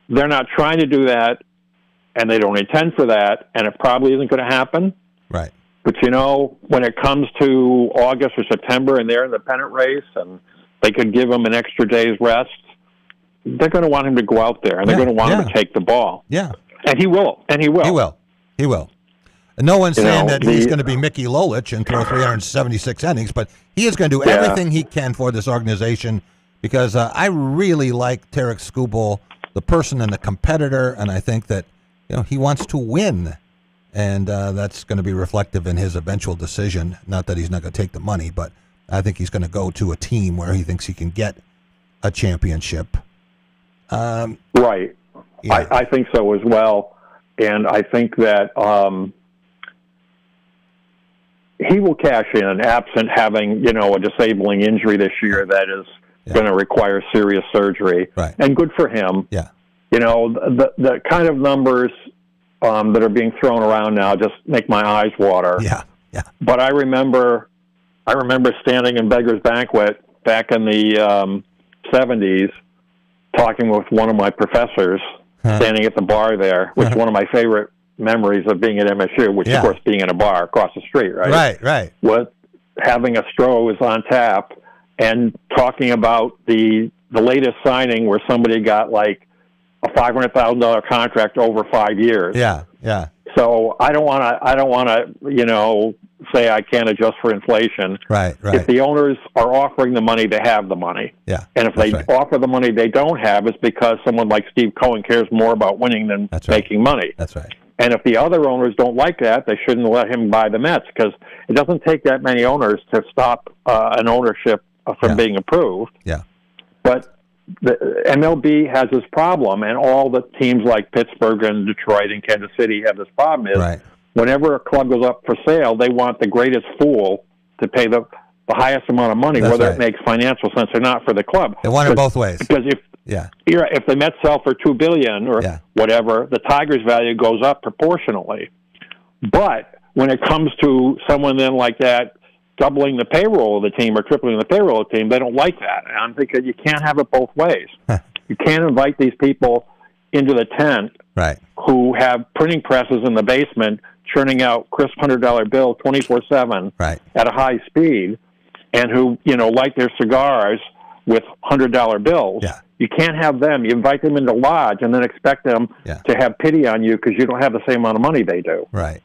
they're not trying to do that, and they don't intend for that, and it probably isn't going to happen. Right. But, when it comes to August or September and they're in the pennant race and they could give him an extra day's rest, they're going to want him to go out there, and they're going to want him to take the ball. Yeah. And he will. He will. And no one's saying that he's going to be Mickey Lolich and throw 376 innings, but he is going to do everything he can for this organization because I really like Tarek Skubal, the person and the competitor, and I think that he wants to win, and that's going to be reflective in his eventual decision. Not that he's not going to take the money, but I think he's going to go to a team where he thinks he can get a championship. Right. Yeah. I think so as well, and I think that he will cash in, absent having, a disabling injury this year that is going to require serious surgery. Right. And good for him. Yeah. The kind of numbers that are being thrown around now just make my eyes water. Yeah. But I remember standing in Beggar's Banquet back in the 70s, talking with one of my professors, standing at the bar there, which is one of my favorite memories of being at MSU, which of course being in a bar across the street, right? Right. Was having a Strohs on tap and talking about the latest signing where somebody got like a $500,000 contract over 5 years. Yeah. So I don't want to, say I can't adjust for inflation. Right. If the owners are offering the money, they have the money. Yeah. And if they offer the money they don't have, it's because someone like Steve Cohen cares more about winning than making money. That's right. And if the other owners don't like that, they shouldn't let him buy the Mets because it doesn't take that many owners to stop an ownership from being approved. Yeah. But the MLB has this problem, and all the teams like Pittsburgh and Detroit and Kansas City have this problem is whenever a club goes up for sale, they want the greatest fool to pay the highest amount of money, whether it makes financial sense or not for the club. They want it both ways. Because if the Mets sell for $2 billion or whatever, the Tigers' value goes up proportionally. But when it comes to someone then like that doubling the payroll of the team or tripling the payroll of the team, they don't like that. And I'm thinking you can't have it both ways. You can't invite these people into the tent who have printing presses in the basement churning out crisp $100 bill 24/7 at a high speed, and who light their cigars with $100 bills. You can't have them. You invite them into lodge and then expect them to have pity on you because you don't have the same amount of money they do. Right.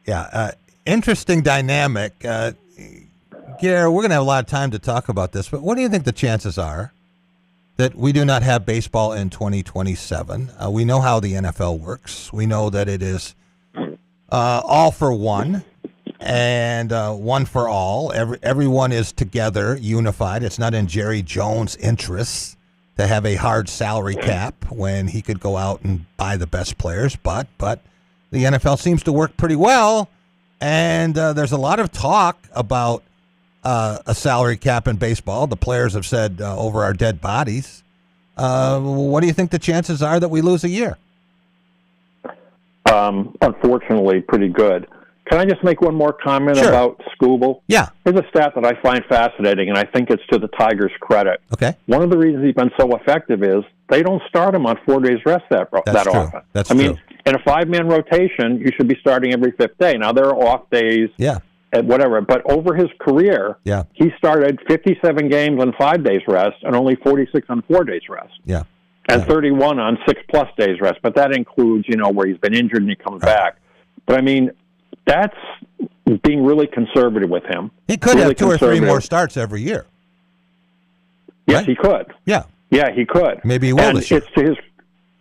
Yeah. Interesting dynamic. Gare, we're going to have a lot of time to talk about this, but what do you think the chances are that we do not have baseball in 2027? We know how the NFL works. We know that it is all for one and one for all. Everyone is together, unified. It's not in Jerry Jones' interests to have a hard salary cap when he could go out and buy the best players, but the NFL seems to work pretty well. And there's a lot of talk about a salary cap in baseball. The players have said over our dead bodies. What do you think the chances are that we lose a year? Unfortunately, pretty good. Can I just make one more comment about Skubal? Yeah. Here's a stat that I find fascinating, and I think it's to the Tigers' credit. Okay. One of the reasons he's been so effective is they don't start him on 4 days rest that often. That's I mean, in a 5-man rotation, you should be starting every 5th day. Now, there are off days and whatever, but over his career, he started 57 games on 5 days rest and only 46 on 4 days rest. Yeah. And 31 on 6+ days rest, but that includes, where he's been injured and he comes back. But, I mean, that's being really conservative with him. He could have 2 or 3 more starts every year. Yes, he could. Yeah. Yeah, he could. Maybe he will this year.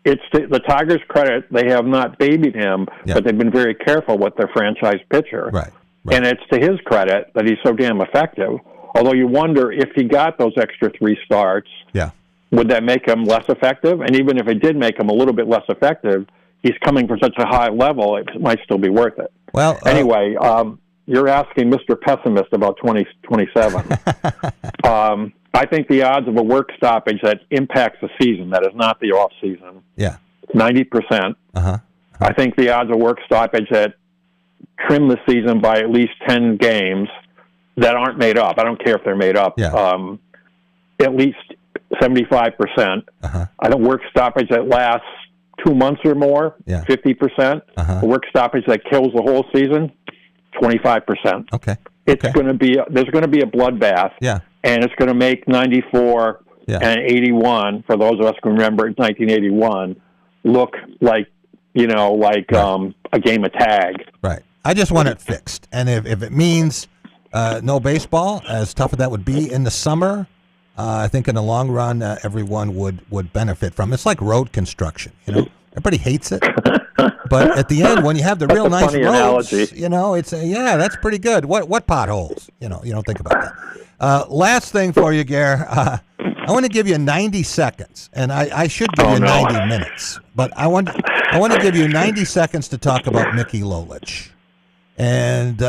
It's to the Tigers' credit. They have not babied him, but they've been very careful with their franchise pitcher. Right. And it's to his credit that he's so damn effective. Although you wonder if he got those extra 3 starts, would that make him less effective? And even if it did make him a little bit less effective, he's coming from such a high level, it might still be worth it. Well, anyway, you're asking Mr. Pessimist about 2027. I think the odds of a work stoppage that impacts the season, that is not the off season, 90%. I think the odds of work stoppage that trim the season by at least 10 games that aren't made up. I don't care if they're made up. At least 75%. I don't work stoppage that lasts 2 months or more. 50%. A work stoppage that kills the whole season. 25%. Okay. It's going to be there's going to be a bloodbath. And it's going to make 94 and 81, for those of us who remember 1981, look like a game of tag. Right. I just want it fixed, and if it means no baseball, as tough as that would be in the summer, I think in the long run, everyone would benefit from it. It's like road construction. Everybody hates it, but at the end, when you have the real nice roads, it's that's pretty good. What potholes? You don't think about that. Last thing for you, Gare. I want to give you 90 seconds, and I should give you 90 minutes, but I want to give you 90 seconds to talk about Mickey Lolich and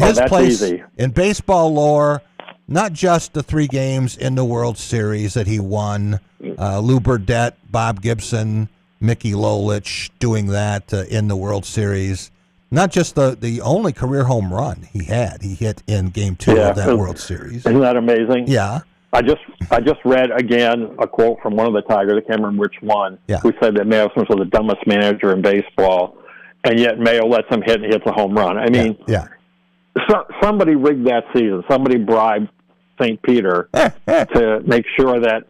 his place in baseball lore. Not just the 3 games in the World Series that he won, Lou Burdette, Bob Gibson, Mickey Lolich doing that in the World Series. Not just the only career home run he had. He hit in Game 2 of that World Series. Isn't that amazing? Yeah. I just read again a quote from one of the Tigers, I can't remember which one, who said that Mayo Smith was the dumbest manager in baseball, and yet Mayo lets him hit and hits a home run. I mean, somebody rigged that season. Somebody bribed St. Peter to make sure that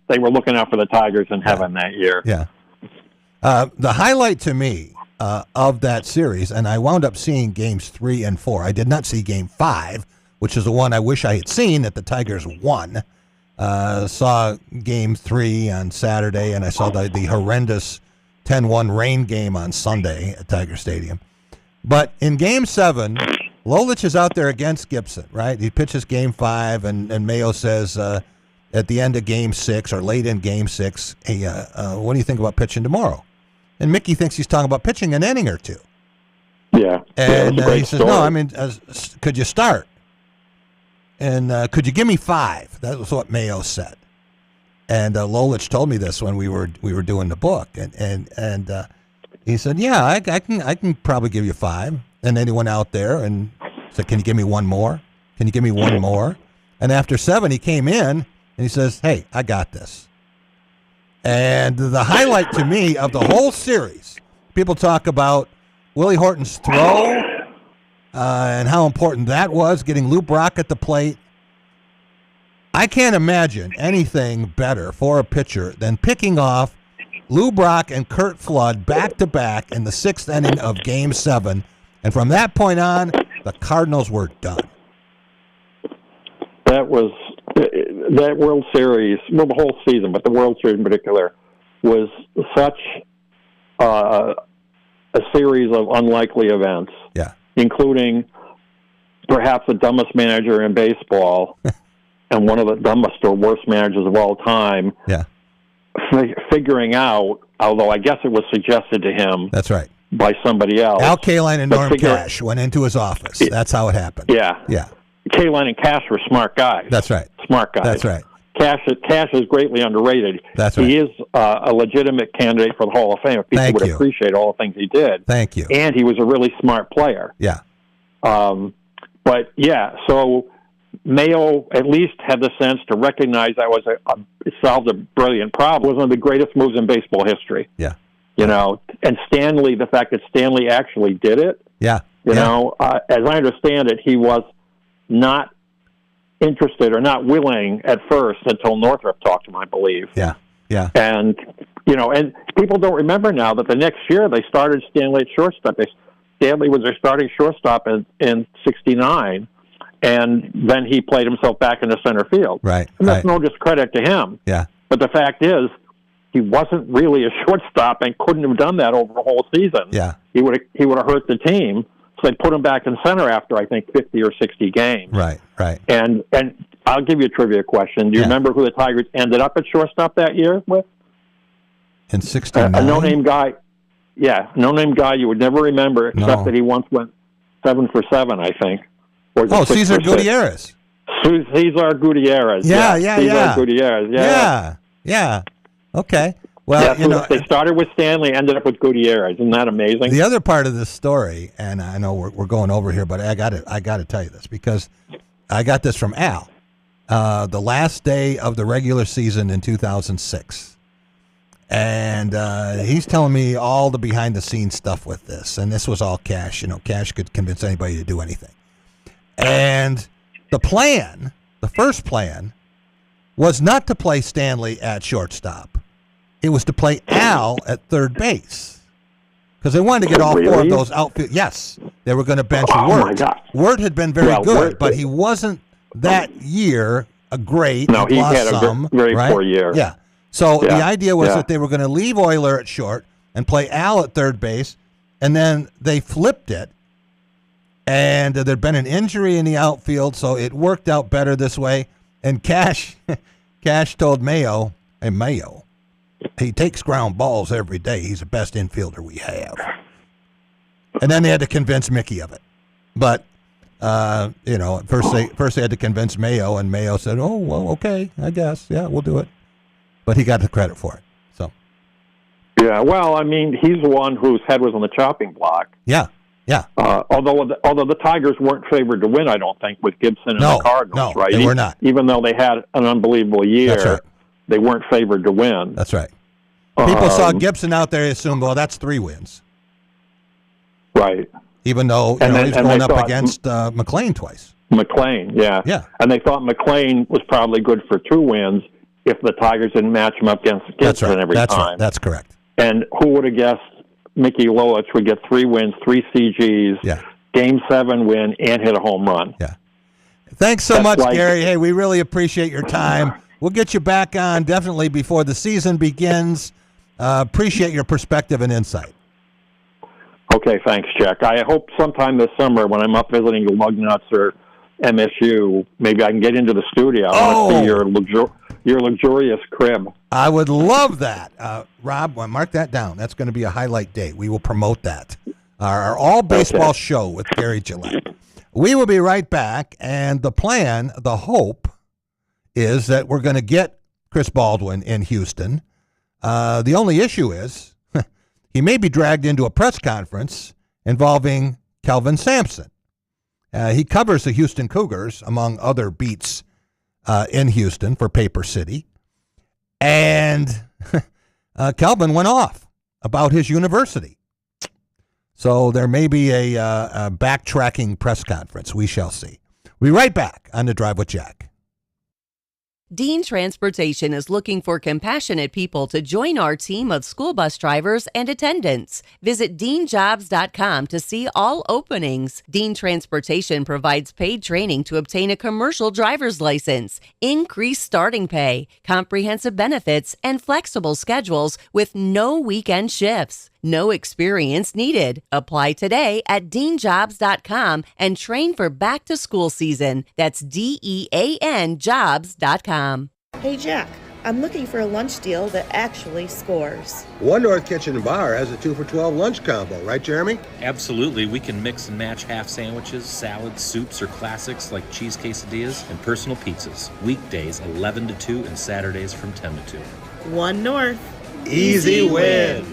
they were looking out for the Tigers in heaven that year. Yeah. The highlight to me of that series, and I wound up seeing games 3 and 4. I did not see game 5, which is the one I wish I had seen that the Tigers won. Saw game 3 on Saturday, and I saw the horrendous 10-1 rain game on Sunday at Tiger Stadium. But in game 7, Lolich is out there against Gibson, right? He pitches game 5, and Mayo says at the end of game 6 or late in game 6, hey, what do you think about pitching tomorrow? And Mickey thinks he's talking about pitching an inning or 2. Yeah. And he says, no, I mean, could you start? And could you give me 5? That was what Mayo said. And Lolich told me this when we were doing the book, and he said, yeah, I can probably give you 5. And then he went out there and said, can you give me one more? Can you give me one more? And after 7, he came in and he says, hey, I got this. And the highlight to me of the whole series, people talk about Willie Horton's throw and how important that was, getting Lou Brock at the plate. I can't imagine anything better for a pitcher than picking off Lou Brock and Curt Flood back-to-back in the 6th inning of Game 7. And from that point on, the Cardinals were done. That World Series, well, the whole season, but the World Series in particular, was such a series of unlikely events, including perhaps the dumbest manager in baseball and one of the dumbest or worst managers of all time, figuring out, although I guess it was suggested to him. That's right. By somebody else. Al Kaline and Norm Cash went into his office. That's how it happened. Yeah. Kaline and Cash were smart guys. That's right. Smart guys. That's right. Cash is greatly underrated. That's right. He is a legitimate candidate for the Hall of Fame. People would appreciate all the things he did. Thank you. And he was a really smart player. Yeah. But so Mayo at least had the sense to recognize that was it solved a brilliant problem. It was one of the greatest moves in baseball history. Yeah. And Stanley, the fact that Stanley actually did it. Yeah. As I understand it, he was not interested or not willing at first until Northrop talked to him, I believe. Yeah. And, and people don't remember now that the next year they started Stanley at shortstop. Stanley was their starting shortstop in 69, and then he played himself back into center field. Right. And that's no discredit to him. Yeah. But the fact is, he wasn't really a shortstop and couldn't have done that over the whole season. Yeah. He would have hurt the team. So they put him back in center after, I think, 50 or 60 games. Right. And I'll give you a trivia question. Do you remember who the Tigers ended up at shortstop that year with? In 69? A no-name guy. Yeah, no-name guy you would never remember, except that he once went 7 for 7, I think. Or Cesar Gutierrez. Cesar Gutierrez. Yeah. Cesar Gutierrez, Yeah. Okay. Well, they started with Stanley, ended up with Gutierrez. Isn't that amazing? The other part of this story, and I know we're going over here, but I got to tell you this because I got this from Al. The last day of the regular season in 2006. And he's telling me all the behind-the-scenes stuff with this. And this was all Cash. Cash could convince anybody to do anything. And the first plan, was not to play Stanley at shortstop. It was to play Al at third base. Because they wanted to get all four of those outfield. Yes, they were going to bench Wirt. My God. Wirt had been very good, but he wasn't that year a great. No, he had some, a very right? poor year. Yeah. So the idea was that they were going to leave Euler at short and play Al at third base, and then they flipped it. And there'd been an injury in the outfield, so it worked out better this way. And Cash told Mayo, "Hey, Mayo, he takes ground balls every day. He's the best infielder we have." And then they had to convince Mickey of it. But first they had to convince Mayo, and Mayo said, "Oh, well, okay, I guess, yeah, we'll do it." But he got the credit for it. So. Yeah, well, I mean, he's the one whose head was on the chopping block. Yeah. Yeah. Although the Tigers weren't favored to win, I don't think, with Gibson and the Cardinals, right? They were not. Even though they had an unbelievable year, That's right. They weren't favored to win. That's right. People saw Gibson out there and assumed, well, that's 3 wins. Right. Even though he was going up against McLean twice. McLean, yeah. Yeah. And they thought McLean was probably good for 2 wins if the Tigers didn't match him up against Gibson every time. Right. That's correct. And who would have guessed Mickey Lolich would get 3 wins, 3 CGs, Game 7 win, and hit a home run. Yeah. Thanks so much, Gary. Hey, we really appreciate your time. We'll get you back on definitely before the season begins. Appreciate your perspective and insight. Okay, thanks, Jack. I hope sometime this summer when I'm up visiting the Lugnuts or MSU, maybe I can get into the studio. I want to see your luxurious crib. I would love that. Rob, mark that down. That's going to be a highlight day. We will promote that. Our all-baseball show with Gary Gillette. We will be right back, and the plan, the hope, is that we're going to get Chris Baldwin in Houston. The only issue is he may be dragged into a press conference involving Kelvin Sampson. He covers the Houston Cougars, among other beats in Houston for Paper City. And Kelvin went off about his university. So there may be a backtracking press conference. We shall see. We'll be right back on The Drive with Jack. Dean Transportation is looking for compassionate people to join our team of school bus drivers and attendants. Visit deanjobs.com to see all openings. Dean Transportation provides paid training to obtain a commercial driver's license, increased starting pay, comprehensive benefits, and flexible schedules with no weekend shifts. No experience needed. Apply today at deanjobs.com and train for back to school season. That's DEAN jobs.com. Hey, Jack, I'm looking for a lunch deal that actually scores. One North Kitchen and Bar has a 2 for $12 lunch combo, right, Jeremy? Absolutely. We can mix and match half sandwiches, salads, soups, or classics like cheese quesadillas and personal pizzas. Weekdays 11 to 2 and Saturdays from 10 to 2. One North. Easy win.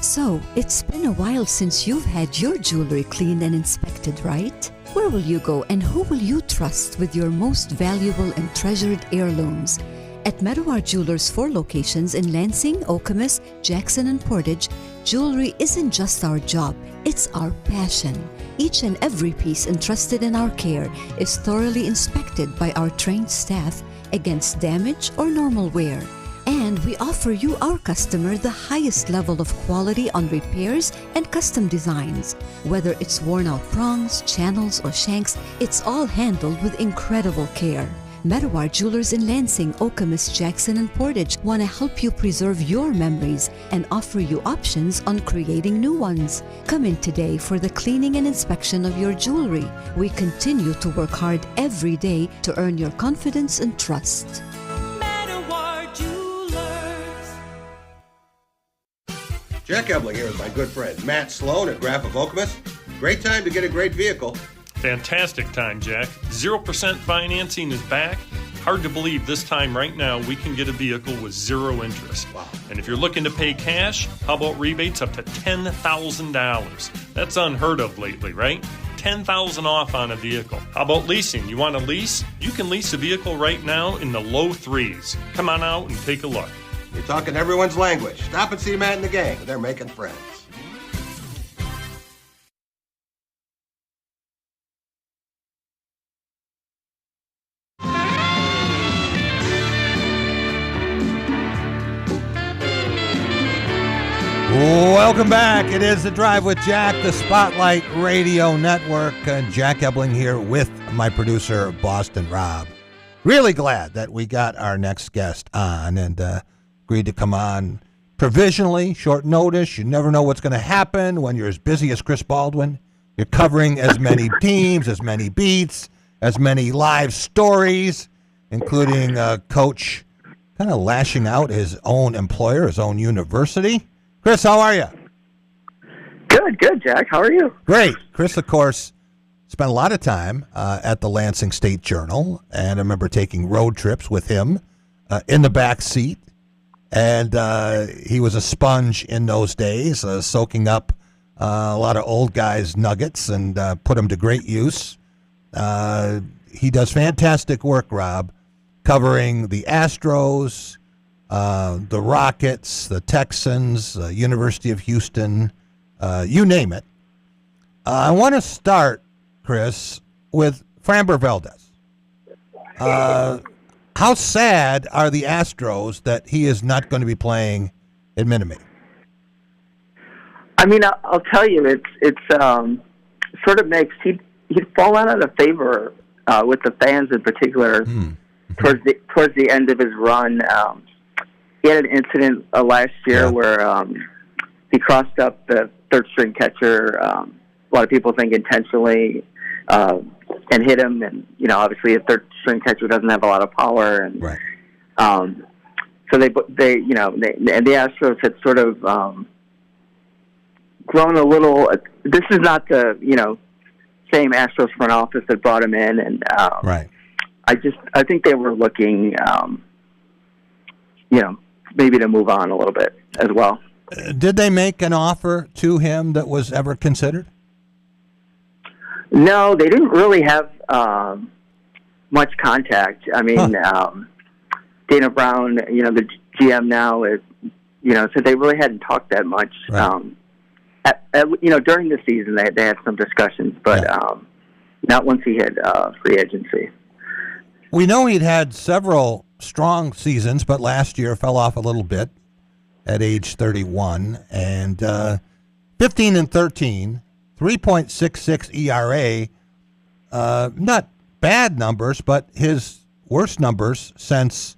So, it's been a while since you've had your jewelry cleaned and inspected, right? Where will you go and who will you trust with your most valuable and treasured heirlooms? At Meadowar Jewelers' 4 locations in Lansing, Okemos, Jackson, and Portage, jewelry isn't just our job, it's our passion. Each and every piece entrusted in our care is thoroughly inspected by our trained staff against damage or normal wear. And we offer you, our customer, the highest level of quality on repairs and custom designs. Whether it's worn out prongs, channels, or shanks, it's all handled with incredible care. Meadowar Jewelers in Lansing, Okemos, Jackson, and Portage want to help you preserve your memories and offer you options on creating new ones. Come in today for the cleaning and inspection of your jewelry. We continue to work hard every day to earn your confidence and trust. Jack Ebling here with my good friend Matt Sloan at Graf of Okemos. Great time to get a great vehicle. Fantastic time, Jack. 0% financing is back. Hard to believe this time right now we can get a vehicle with zero interest. Wow. And if you're looking to pay cash, how about rebates up to $10,000? That's unheard of lately, right? $10,000 off on a vehicle. How about leasing? You want to lease? You can lease a vehicle right now in the low threes. Come on out and take a look. You're talking everyone's language. Stop and see Matt and the gang. They're making friends. Welcome back. It is The Drive with Jack, the Spotlight Radio Network. Jack Ebling here with my producer, Boston Rob. Really glad that we got our next guest on and agreed to come on provisionally, short notice. You never know what's going to happen when you're as busy as Chris Baldwin. You're covering as many teams, as many beats, as many live stories, including Coach kind of lashing out his own employer, his own university. Chris, how are you? Good, Jack. How are you? Great. Chris, of course, spent a lot of time at the Lansing State Journal, and I remember taking road trips with him in the back seat. And he was a sponge in those days, soaking up a lot of old guys' nuggets and put them to great use. He does fantastic work, Rob, covering the Astros, the Rockets, the Texans, University of Houston, you name it. I want to start, Chris, with Framber Valdez. How sad are the Astros that he is not going to be playing at Minute Maid? I mean, I'll tell you, it's sort of makes he'd fallen out of favor with the fans in particular towards the end of his run. He had an incident last year where he crossed up the third string catcher. A lot of people think intentionally, and hit him. And obviously, a third string catcher doesn't have a lot of power. And so they and the Astros had sort of grown a little. This is not the same Astros front office that brought him in, and I think they were looking, maybe to move on a little bit as well. Did they make an offer to him that was ever considered? No, they didn't really have much contact. I mean, Dana Brown, the GM now, so they really hadn't talked that much. Right. During the season, they had some discussions, but not once he had free agency. We know he'd had several strong seasons, but last year fell off a little bit at age 31. And 15-13, 3.66 ERA. Not bad numbers, but his worst numbers since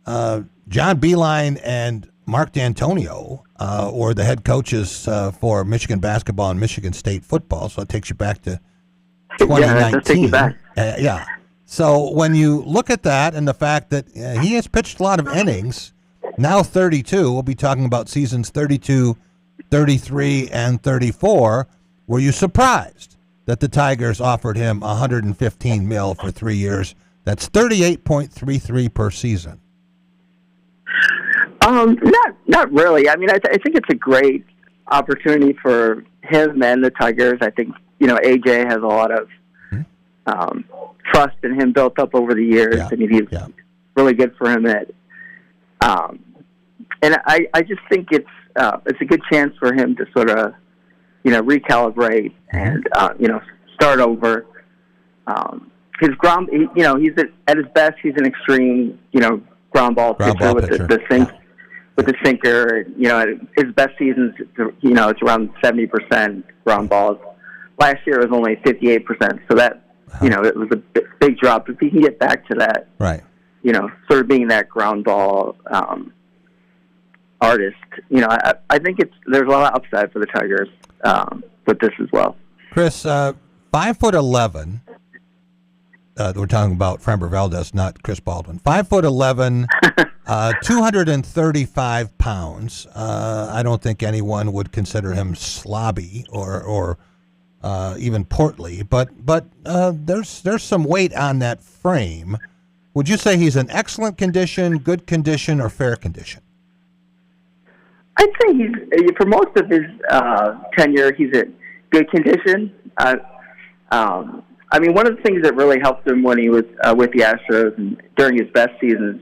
John Beilein and Mark D'Antonio were the head coaches for Michigan basketball and Michigan State football. So it takes you back to 2019. Yeah. So when you look at that and the fact that he has pitched a lot of innings, now 32, we'll be talking about seasons 32, 33, and 34. Were you surprised that the Tigers offered him $115 million for 3 years? That's $38.33 per season. Not really. I mean, I think it's a great opportunity for him and the Tigers. I think AJ has a lot of trust in him built up over the years. I mean, he's really good for him at. And I just think it's a good chance for him to sort of recalibrate and start over. His ground, he's at his best. He's an extreme ground ball pitcher with the sink. With the sinker, his best seasons, it's around 70% ground balls. Last year it was only 58%, so that, it was a big drop. If he can get back to that, sort of being that ground ball artist, I think there's a lot of upside for the Tigers with this as well. Chris, 5'11". We're talking about Framber Valdez, not Chris Baldwin. 5'11", 235 pounds. I don't think anyone would consider him slobby or even portly, but there's some weight on that frame. Would you say he's in excellent condition, good condition, or fair condition? I'd say he's, for most of his tenure, he's in good condition. I mean, one of the things that really helped him when he was with the Astros and during his best seasons,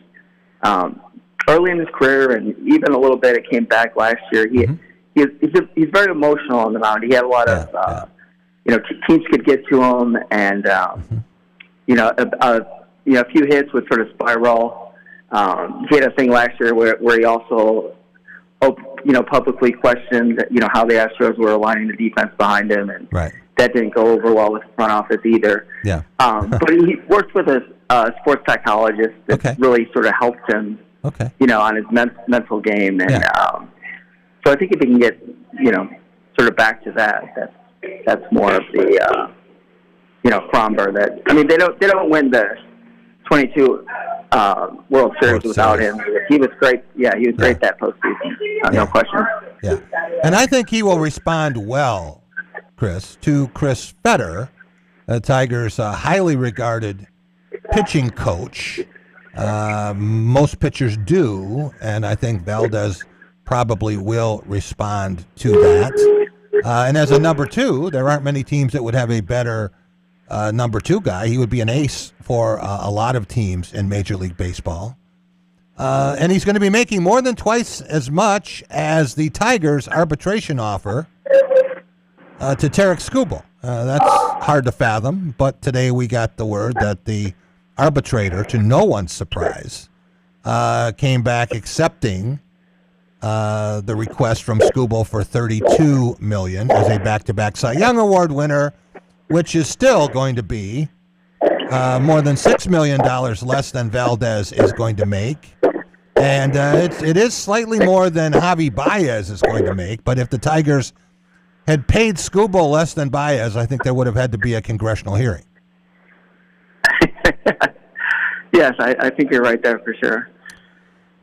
early in his career, and even a little bit, it came back last year. He's very emotional on the mound. He had a lot of, teams could get to him, and a few hits would sort of spiral. He had a thing last year where he also, publicly questioned, how the Astros were aligning the defense behind him, and that didn't go over well with the front office either. Yeah. But he worked with a sports psychologist that really sort of helped him, on his mental game, and so I think if he can get, sort of back to that's more of the, Fromber that, I mean, they don't win the 22 World Series without him. He was great. Yeah, he was great that postseason. No question. Yeah, and I think he will respond well, Chris, to Chris Fetter, Tigers' highly regarded pitching coach. Most pitchers do, and I think Valdez probably will respond to that. And as a number two, there aren't many teams that would have a better number two guy. He would be an ace for a lot of teams in Major League Baseball. And he's going to be making more than twice as much as the Tigers' arbitration offer to Tarek Skubal. That's hard to fathom, but today we got the word that the arbitrator, to no one's surprise, came back accepting the request from Skubal for $32 million as a back-to-back Cy Young Award winner, which is still going to be more than $6 million less than Valdez is going to make. And it is slightly more than Javi Baez is going to make. But if the Tigers had paid Skubal less than Baez, I think there would have had to be a congressional hearing. Yes, I think you're right there for sure.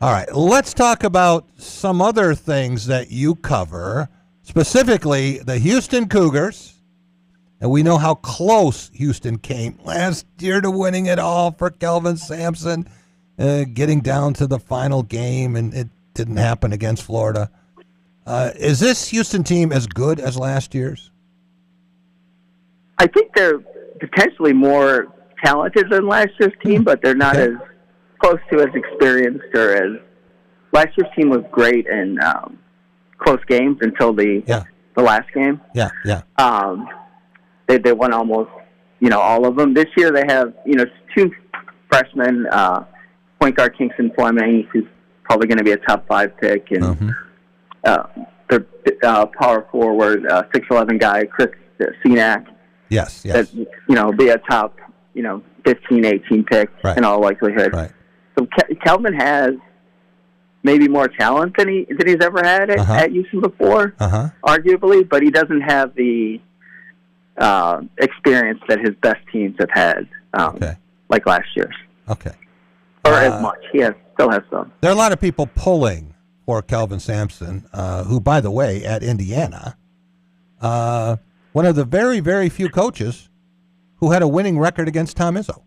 All right, let's talk about some other things that you cover, specifically the Houston Cougars. And we know how close Houston came last year to winning it all for Kelvin Sampson, getting down to the final game, and it didn't happen against Florida. Is this Houston team as good as last year's? I think they're potentially more talented than last year's team, but they're not as close to as experienced or as last year's team was great in close games until the last game. They won almost all of them. This year they have two freshmen, point guard Kingston Fleming, who's probably going to be a top 5 pick, and their power forward 6'11" guy Chris Senac. Yes. That be a top 15, 18 pick in all likelihood. Right. So Kelvin has maybe more talent than he's ever had at Houston before, arguably, but he doesn't have the experience that his best teams have had, like last year's. Okay. Or as much. He still has some. There are a lot of people pulling for Kelvin Sampson, who, by the way, at Indiana, one of the very, very few coaches who had a winning record against Tom Izzo.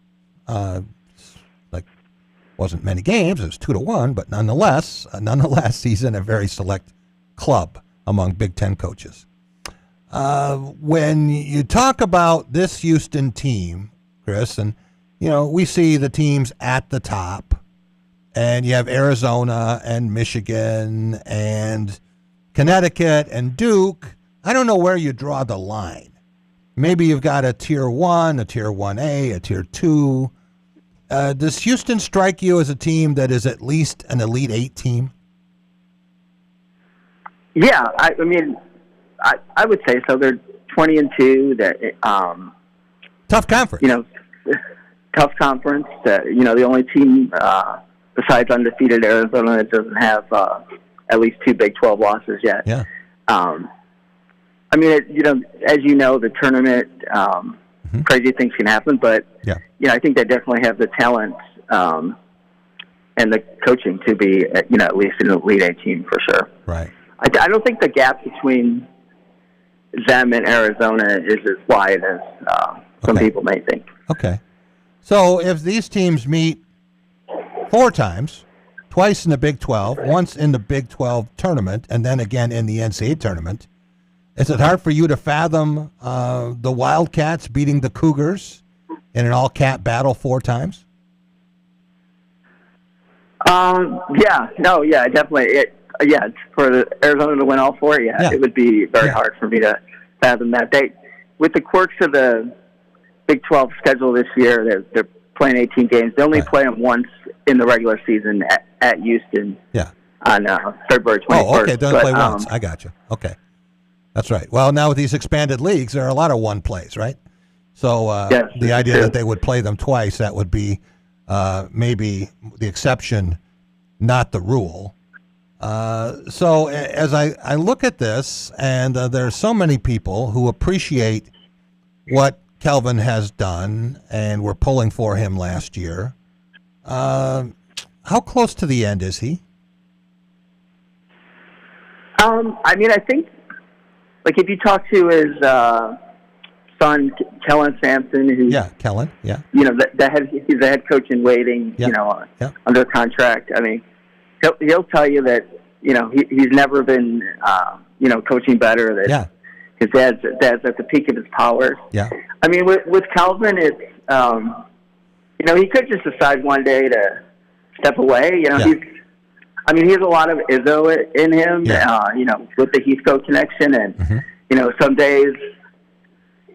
Wasn't many games, it was 2-1, but nonetheless, he's in a very select club among Big Ten coaches. When you talk about this Houston team, Chris, and we see the teams at the top, and you have Arizona and Michigan and Connecticut and Duke. I don't know where you draw the line. Maybe you've got a Tier 1, a Tier 1A, a Tier 2. Does Houston strike you as a team that is at least an Elite 8 team? Yeah, I mean, I would say so. They're 20-2. That tough conference. Tough conference. The only team besides undefeated Arizona that doesn't have at least 2 Big 12 losses yet. Yeah. I mean, as you know, the tournament, crazy things can happen, but I think they definitely have the talent and the coaching to be, at least an Elite 8 team for sure. Right. I don't think the gap between them in Arizona is as wide as some people may think. Okay. So if these teams meet 4 times, twice in the Big 12, once in the Big 12 tournament, and then again in the NCAA tournament, is it hard for you to fathom the Wildcats beating the Cougars in an all-cat battle 4 times? Definitely. For Arizona to win all 4, it would be very hard for me to fathom that. With the quirks of the Big 12 schedule this year, they're playing 18 games. They only play them once in the regular season at Houston. On February 21st. Oh, okay. They only play once. I got you. Okay. That's right. Well, now with these expanded leagues, there are a lot of one plays, right? So the idea that they would play them twice, that would be maybe the exception, not the rule. So as I look at this, and there are so many people who appreciate what Kelvin has done and were pulling for him last year, how close to the end is he? I think, like, if you talk to his son, Kellen Sampson, who's Kellen, he's the head coach in waiting, under contract. I mean, he'll tell you that he's never been coaching better. That his dad's at the peak of his powers. Yeah. I mean, with Calvin, it's he could just decide one day to step away. He has a lot of Izzo in him. With the Heathcote connection, and some days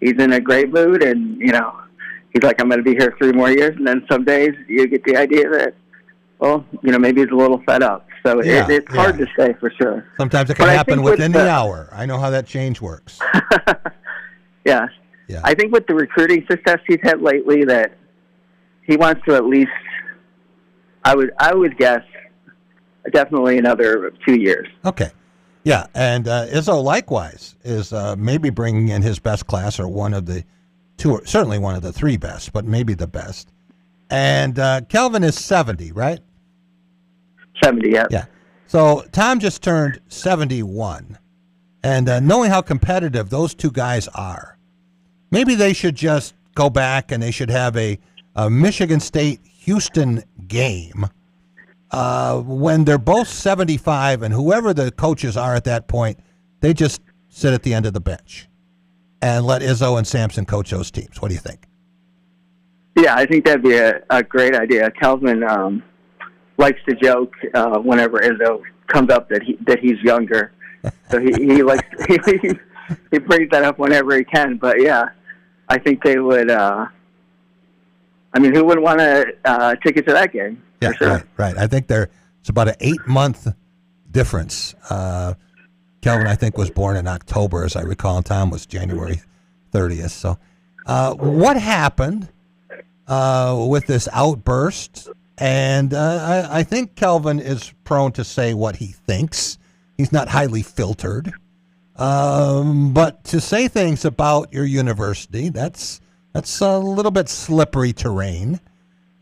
he's in a great mood, and he's like, I'm going to be here 3 more years, and then some days you get the idea that, maybe he's a little fed up. So it's hard to say for sure. Sometimes it can happen within the hour. I know how that change works. Yeah. I think with the recruiting success he's had lately, that he wants to at least, I would guess, definitely another 2 years. Okay. Yeah, and Izzo likewise is maybe bringing in his best class, or one of the 2, certainly one of the 3 best, but maybe the best. And Kelvin is 70, right? 70, yeah. Yeah. So Tom just turned 71. And knowing how competitive those 2 guys are, maybe they should just go back and they should have a Michigan State-Houston game when they're both 75, and whoever the coaches are at that point, they just sit at the end of the bench and let Izzo and Sampson coach those teams. What do you think? Yeah, I think that'd be a great idea. Calvin likes to joke whenever Izzo comes up that he's younger, so he likes he brings that up whenever he can. But yeah, I think they would. Who wouldn't want a ticket to that game? Yeah, for sure. Right. I think it's about an 8-month difference. Kelvin, I think, was born in October, as I recall, and Tom was January 30th. So what happened with this outburst? And I think Kelvin is prone to say what he thinks. He's not highly filtered. But to say things about your university, that's a little bit slippery terrain.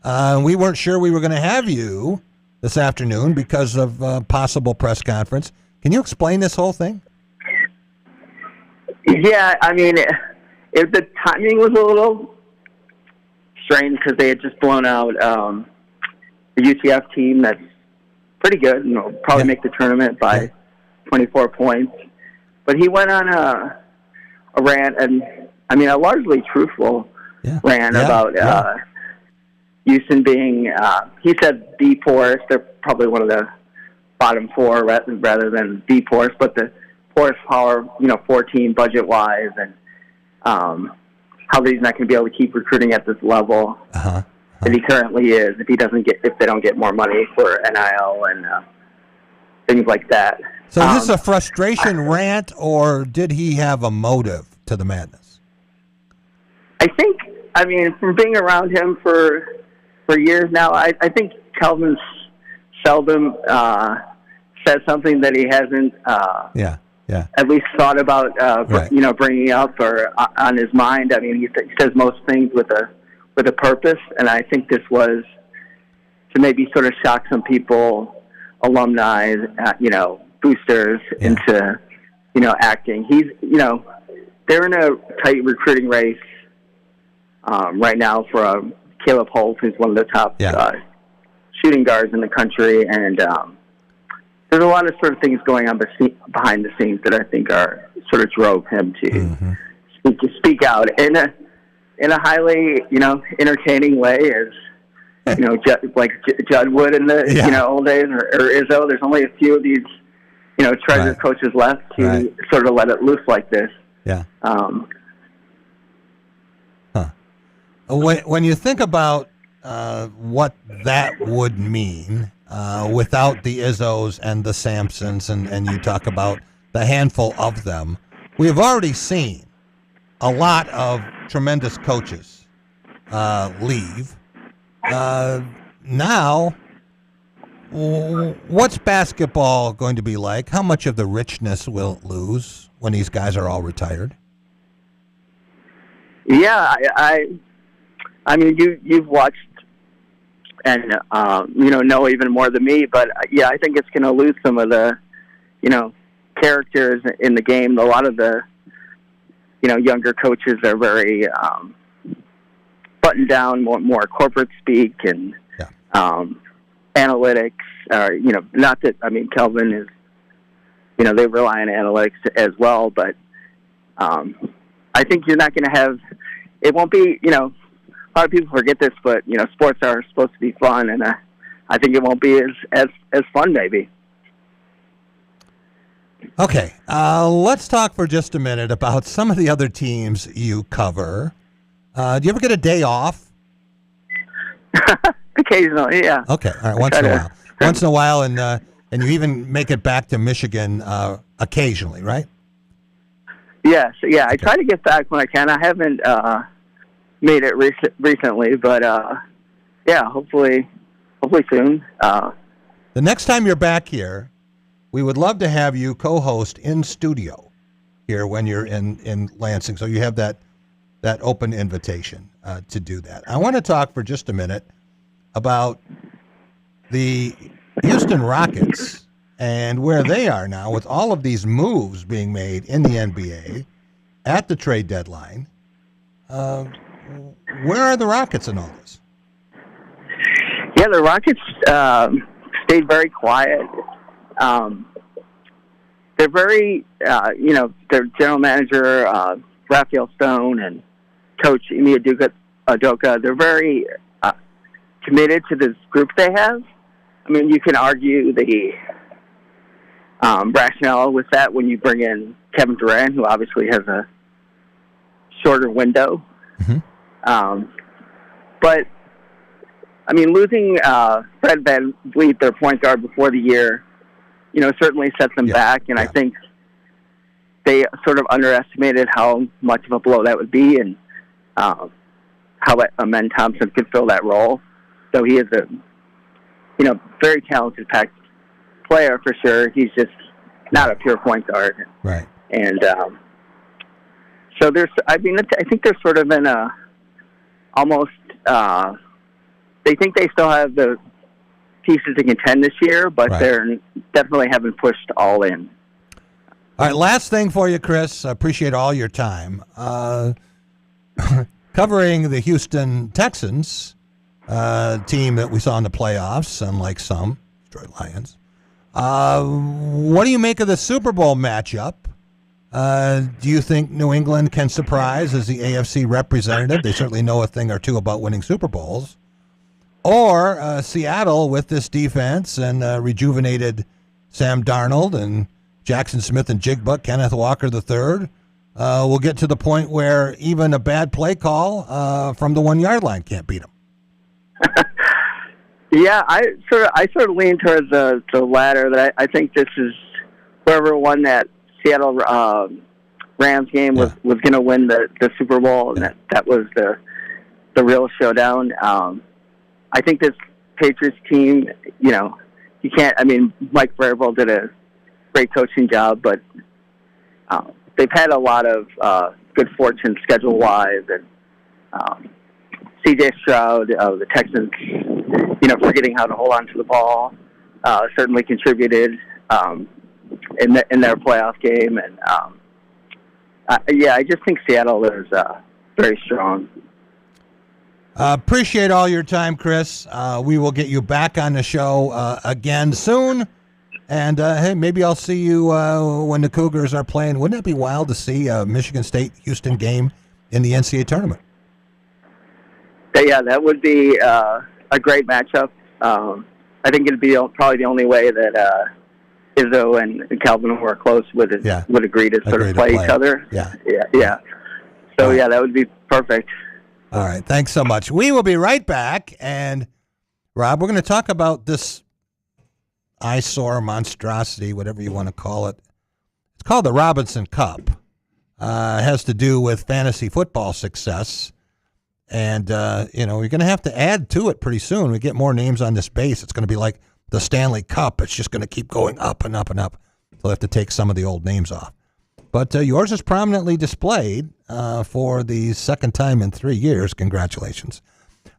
We weren't sure we were going to have you this afternoon because of a possible press conference. Can you explain this whole thing? Yeah, the timing was a little strange because they had just blown out the UCF team that's pretty good and will probably make the tournament by 24 points. But he went on a rant, and a largely truthful rant about Houston being, he said, the poorest. They're probably one of the bottom 4 rather than the poorest, but the poorest power, 14 budget-wise, and how he's not going to be able to keep recruiting at this level that he currently is if they don't get more money for NIL and things like that. So is this a frustration rant, or did he have a motive to the madness? I think, from being around him for years now, I think Calvin's seldom said something that he hasn't at least thought about bringing up or on his mind. He says most things with a purpose, and I think this was to maybe sort of shock some people, alumni, boosters into acting. He's they're in a tight recruiting race right now for Caleb Holt, who's one of the top shooting guards in the country, and there's a lot of sort of things going on behind the scenes that I think are sort of drove him to speak out in a highly entertaining way, as like Judd would in the old days, or Izzo. There's only a few of these treasure coaches left to sort of let it loose like this. Yeah. When you think about what that would mean without the Izzos and the Sampsons, and you talk about the handful of them, we have already seen a lot of tremendous coaches leave. Now, what's basketball going to be like? How much of the richness will it lose when these guys are all retired? Yeah, I mean, you've watched and know even more than me, but yeah, I think it's going to lose some of the characters in the game. A lot of the younger coaches are very buttoned down, more corporate speak and analytics. Not that, I mean, Kelvin is, they rely on analytics as well, but I think you're not going to have, it won't be, a lot of people forget this, but, sports are supposed to be fun, and I think it won't be as fun, maybe. Okay, let's talk for just a minute about some of the other teams you cover. Do you ever get a day off? Occasionally, yeah. Okay, all right, once in a while. Once in a while, and you even make it back to Michigan occasionally, right? Yes, yeah. I try to get back when I can. I haven't made it recently, but hopefully soon. The next time you're back here, we would love to have you co-host in studio here when you're in Lansing. So you have that open invitation to do that. I want to talk for just a minute about the Houston Rockets and where they are now with all of these moves being made in the NBA at the trade deadline. Where are the Rockets in all this? Yeah, the Rockets stayed very quiet. They're very, their general manager, Raphael Stone, and coach Ime Udoka, they're very committed to this group they have. I mean, you can argue the rationale with that when you bring in Kevin Durant, who obviously has a shorter window. Mm-hmm. But, I mean, losing Fred VanVleet, their point guard, before the year, certainly sets them back, and I think they sort of underestimated how much of a blow that would be, and how Amen Thompson could fill that role. So he is a, very talented packed player for sure. He's just not a pure point guard. Right. And so I think they're sort of in a almost. They think they still have the pieces to contend this year, but they're definitely haven't pushed all in. All right, last thing for you, Chris. I appreciate all your time. Covering the Houston Texans, team that we saw in the playoffs, unlike some, Detroit Lions. What do you make of the Super Bowl matchup? Do you think New England can surprise as the AFC representative? They certainly know a thing or two about winning Super Bowls. Or Seattle with this defense and rejuvenated Sam Darnold and Jackson Smith and Jigba, Kenneth Walker III, will get to the point where even a bad play call from the 1 yard line can't beat them. Yeah, I sort of lean towards the latter. That I think this is whoever won that Seattle Rams game was going to win the Super Bowl, and that was the real showdown. I think this Patriots team, you can't. I mean, Mike Vrabel did a great coaching job, but they've had a lot of good fortune schedule-wise, and C.J. Stroud, the Texans, forgetting how to hold on to the ball, certainly contributed in their playoff game, and I just think Seattle is very strong. Appreciate all your time, Chris. We will get you back on the show again soon. And, hey, maybe I'll see you when the Cougars are playing. Wouldn't it be wild to see a Michigan State-Houston game in the NCAA tournament? Yeah, that would be a great matchup. I think it'd be probably the only way that Izzo and Calvin, who are close, would agree to sort of play each other. Yeah. So, that would be perfect. All right. Thanks so much. We will be right back. And, Rob, we're going to talk about this eyesore, monstrosity, whatever you want to call it. It's called the Robinson Cup. It has to do with fantasy football success. And, we're going to have to add to it pretty soon. We get more names on this base. It's going to be like the Stanley Cup. It's just going to keep going up and up and up. We'll have to take some of the old names off. But yours is prominently displayed for the second time in 3 years. Congratulations.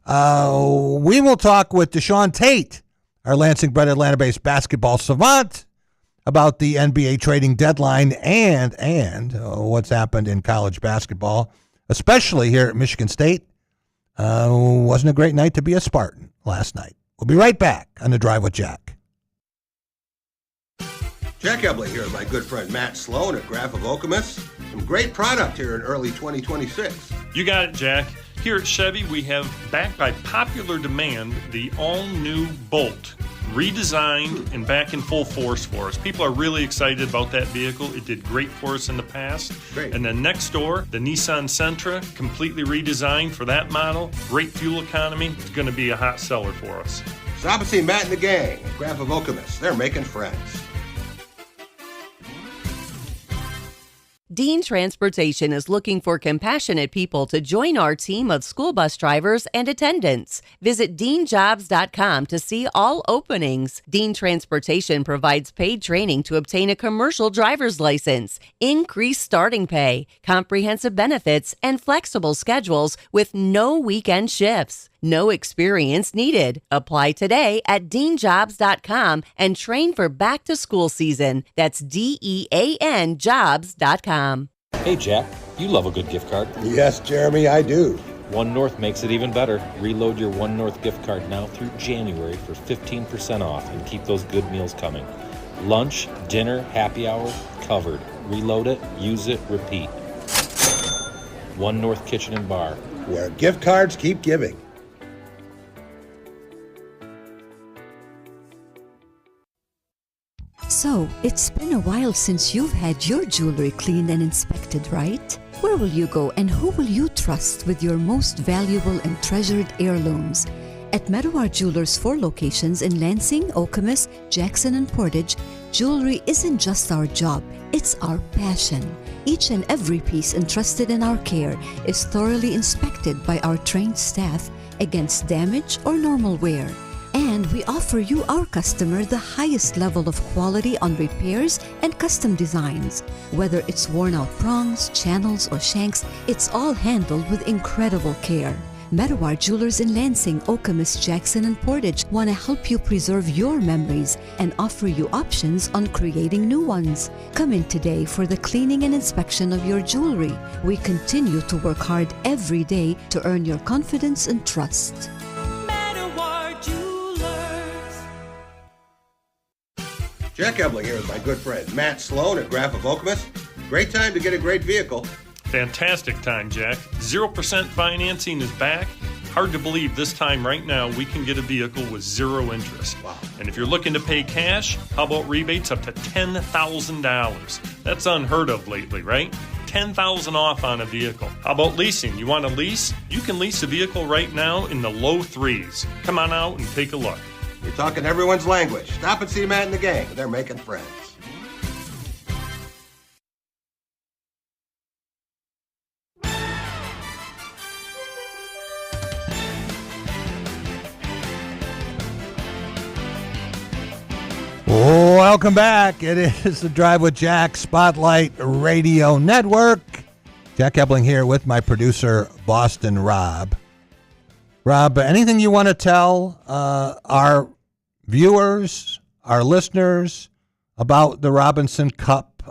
We will talk with Deshaun Tate, our Lansing-bred Atlanta-based basketball savant, about the NBA trading deadline and what's happened in college basketball, especially here at Michigan State. Wasn't a great night to be a Spartan last night. We'll be right back on The Drive with Jack. Jack Ebling here with my good friend Matt Sloan at Graph of Okemos. Some great product here in early 2026. You got it, Jack. Here at Chevy, we have, backed by popular demand, the all-new Bolt. Redesigned and back in full force for us. People are really excited about that vehicle. It did great for us in the past. Great. And then next door, the Nissan Sentra, completely redesigned for that model. Great fuel economy. It's going to be a hot seller for us. Stop and see Matt and the gang at Graph of Okemos. They're making friends. Dean Transportation is looking for compassionate people to join our team of school bus drivers and attendants. Visit deanjobs.com to see all openings. Dean Transportation provides paid training to obtain a commercial driver's license, increased starting pay, comprehensive benefits, and flexible schedules with no weekend shifts. No experience needed. Apply today at deanjobs.com and train for back to school season. That's DEAN jobs.com. Hey, Jack, you love a good gift card. Yes, Jeremy, I do. One North makes it even better. Reload your One North gift card now through January for 15% off and keep those good meals coming. Lunch, dinner, happy hour, covered. Reload it, use it, repeat. One North Kitchen and Bar. Where gift cards keep giving. So, it's been a while since you've had your jewelry cleaned and inspected, right? Where will you go and who will you trust with your most valuable and treasured heirlooms? At Meadowar Jewelers' 4 locations in Lansing, Okemos, Jackson, and Portage, jewelry isn't just our job, it's our passion. Each and every piece entrusted in our care is thoroughly inspected by our trained staff against damage or normal wear. And we offer you, our customer, the highest level of quality on repairs and custom designs. Whether it's worn out prongs, channels, or shanks, it's all handled with incredible care. Meadowar Jewelers in Lansing, Okemos, Jackson, and Portage want to help you preserve your memories and offer you options on creating new ones. Come in today for the cleaning and inspection of your jewelry. We continue to work hard every day to earn your confidence and trust. Jack Ebling here with my good friend Matt Sloan at Graph of Okemos. Great time to get a great vehicle. Fantastic time, Jack. 0% financing is back. Hard to believe this time right now we can get a vehicle with zero interest. Wow. And if you're looking to pay cash, how about rebates up to $10,000? That's unheard of lately, right? $10,000 off on a vehicle. How about leasing? You want to lease? You can lease a vehicle right now in the low 3s. Come on out and take a look. You're talking everyone's language. Stop and see Matt and the gang. They're making friends. Welcome back. It is the Drive with Jack Spotlight Radio Network. Jack Ebling here with my producer, Boston Rob. Rob, anything you want to tell our viewers, our listeners about the Robinson Cup?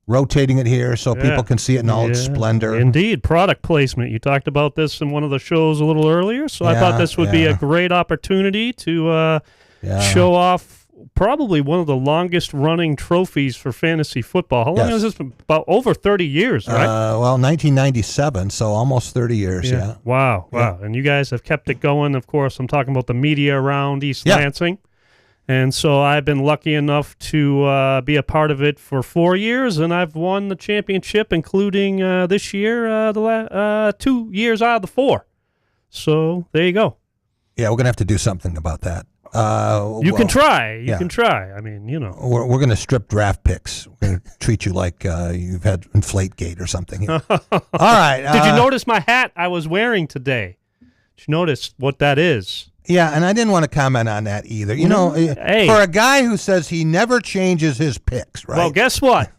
rotating it here so people can see it in all its splendor. Indeed. Product placement. You talked about this in one of the shows a little earlier, so I thought this would be a great opportunity to show off probably one of the longest-running trophies for fantasy football. How long has this been? About over 30 years, right? Well, 1997, so almost 30 years, yeah. Wow. And you guys have kept it going. Of course, I'm talking about the media around East Lansing. And so I've been lucky enough to be a part of it for 4 years, and I've won the championship, including this year, 2 years out of the 4. So there you go. Yeah, we're going to have to do something about that. You can try. You can try. I mean, We're going to strip draft picks. We're going to treat you like you've had Inflategate or something. All right. Did you notice my hat I was wearing today? Did you notice what that is? Yeah, and I didn't want to comment on that either. For a guy who says he never changes his picks, right? Well, guess what?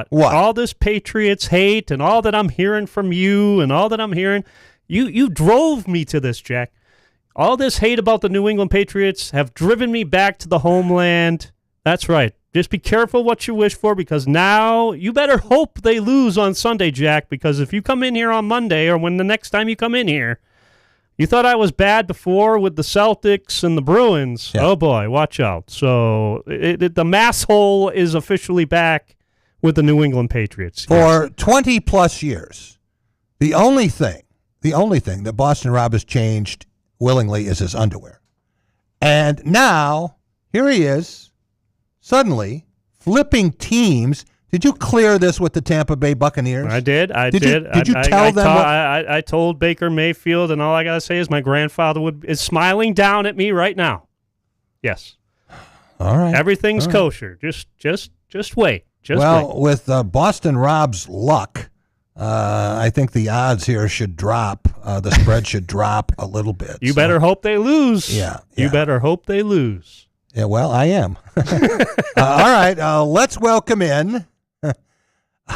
What? All this Patriots hate and all that I'm hearing from you and all that I'm hearing, you drove me to this, Jack. All this hate about the New England Patriots have driven me back to the homeland. That's right. Just be careful what you wish for, because now you better hope they lose on Sunday, Jack, because if you come in here on Monday or when the next time you come in here, you thought I was bad before with the Celtics and the Bruins. Yeah. Oh, boy, watch out. So the mass hole is officially back with the New England Patriots. For 20-plus years, the only thing that Boston Rob has changed willingly is his underwear. And now, here he is, suddenly, flipping teams. Did you clear this with the Tampa Bay Buccaneers? I did. Did you tell them? I told Baker Mayfield, and all I got to say is my grandfather is smiling down at me right now. Yes. All right. Everything's kosher. Just wait. Wait. With Boston Rob's luck, I think the odds here should drop. The spread should drop a little bit. You better hope they lose. Yeah. You better hope they lose. Yeah, well, I am. All right, let's welcome in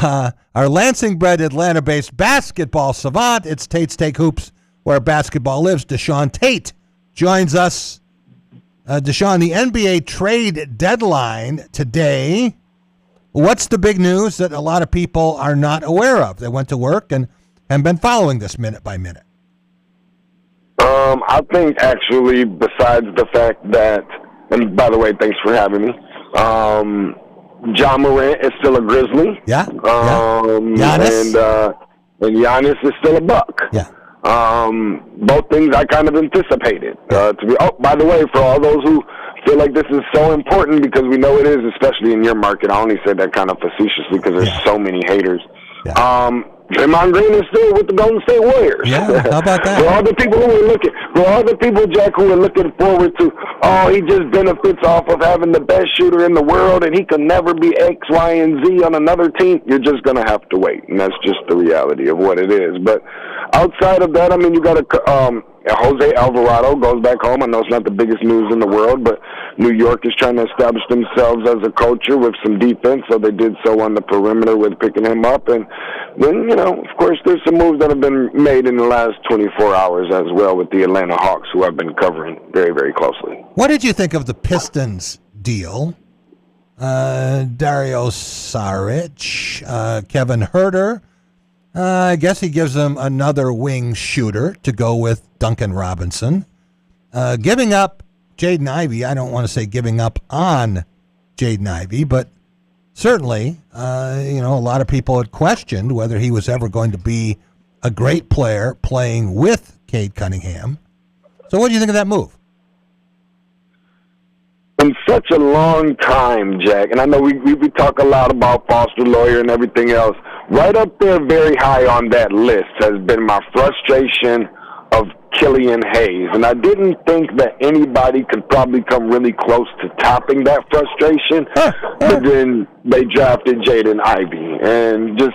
our Lansing-bred, Atlanta-based basketball savant. It's Tate's Take Hoops, where basketball lives. Deshaun Tate joins us. Deshaun, the NBA trade deadline today. What's the big news that a lot of people are not aware of? They went to work and been following this minute by minute. I think actually, besides the fact that, and by the way, thanks for having me, John Morant is still a Grizzly. Yeah. Giannis. And Giannis is still a Buck. Yeah. Both things I kind of anticipated. By the way, for all those who feel like this is so important, because we know it is, especially in your market. I only say that kind of facetiously because there's so many haters. Yeah. Draymond Green is still with the Golden State Warriors. Yeah, how about that? For all the people Jack, who are looking forward to, he just benefits off of having the best shooter in the world and he can never be X, Y, and Z on another team, you're just going to have to wait. And that's just the reality of what it is. But outside of that, I mean, you got to Jose Alvarado goes back home. I know it's not the biggest news in the world, but New York is trying to establish themselves as a culture with some defense, so they did so on the perimeter with picking him up. And then, of course, there's some moves that have been made in the last 24 hours as well with the Atlanta Hawks, who I've been covering very, very closely. What did you think of the Pistons deal? Dario Saric, Kevin Huerter. I guess he gives them another wing shooter to go with Duncan Robinson. Giving up Jaden Ivey, I don't want to say giving up on Jaden Ivey, but certainly, a lot of people had questioned whether he was ever going to be a great player playing with Cade Cunningham. So what do you think of that move? In such a long time, Jack, and I know we talk a lot about Foster Lawyer and everything else. Right up there, very high on that list, has been my frustration of Killian Hayes. And I didn't think that anybody could probably come really close to topping that frustration. But then they drafted Jaden Ivey. And just,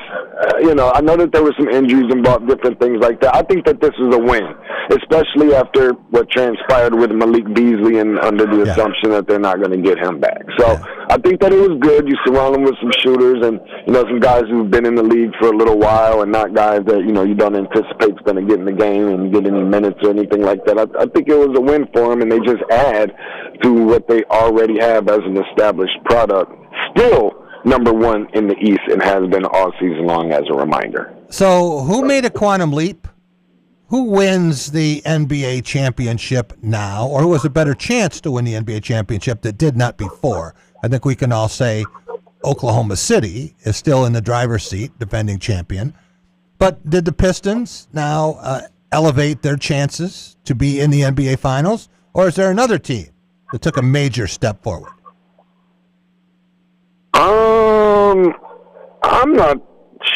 I know that there were some injuries involved, different things like that. I think that this is a win, especially after what transpired with Malik Beasley and under the assumption that they're not going to get him back. So I think that it was good. You surround them with some shooters and, some guys who've been in the league for a little while and not guys that, you don't anticipate is going to get in the game and get any minutes or anything like that. I think it was a win for them, and they just add to what they already have as an established product. Still number one in the East and has been all season long, as a reminder. So who made a quantum leap? Who wins the NBA championship now, or who has a better chance to win the NBA championship that did not before? I think we can all say Oklahoma City is still in the driver's seat, defending champion. But did the Pistons now elevate their chances to be in the NBA Finals, or is there another team that took a major step forward? I'm not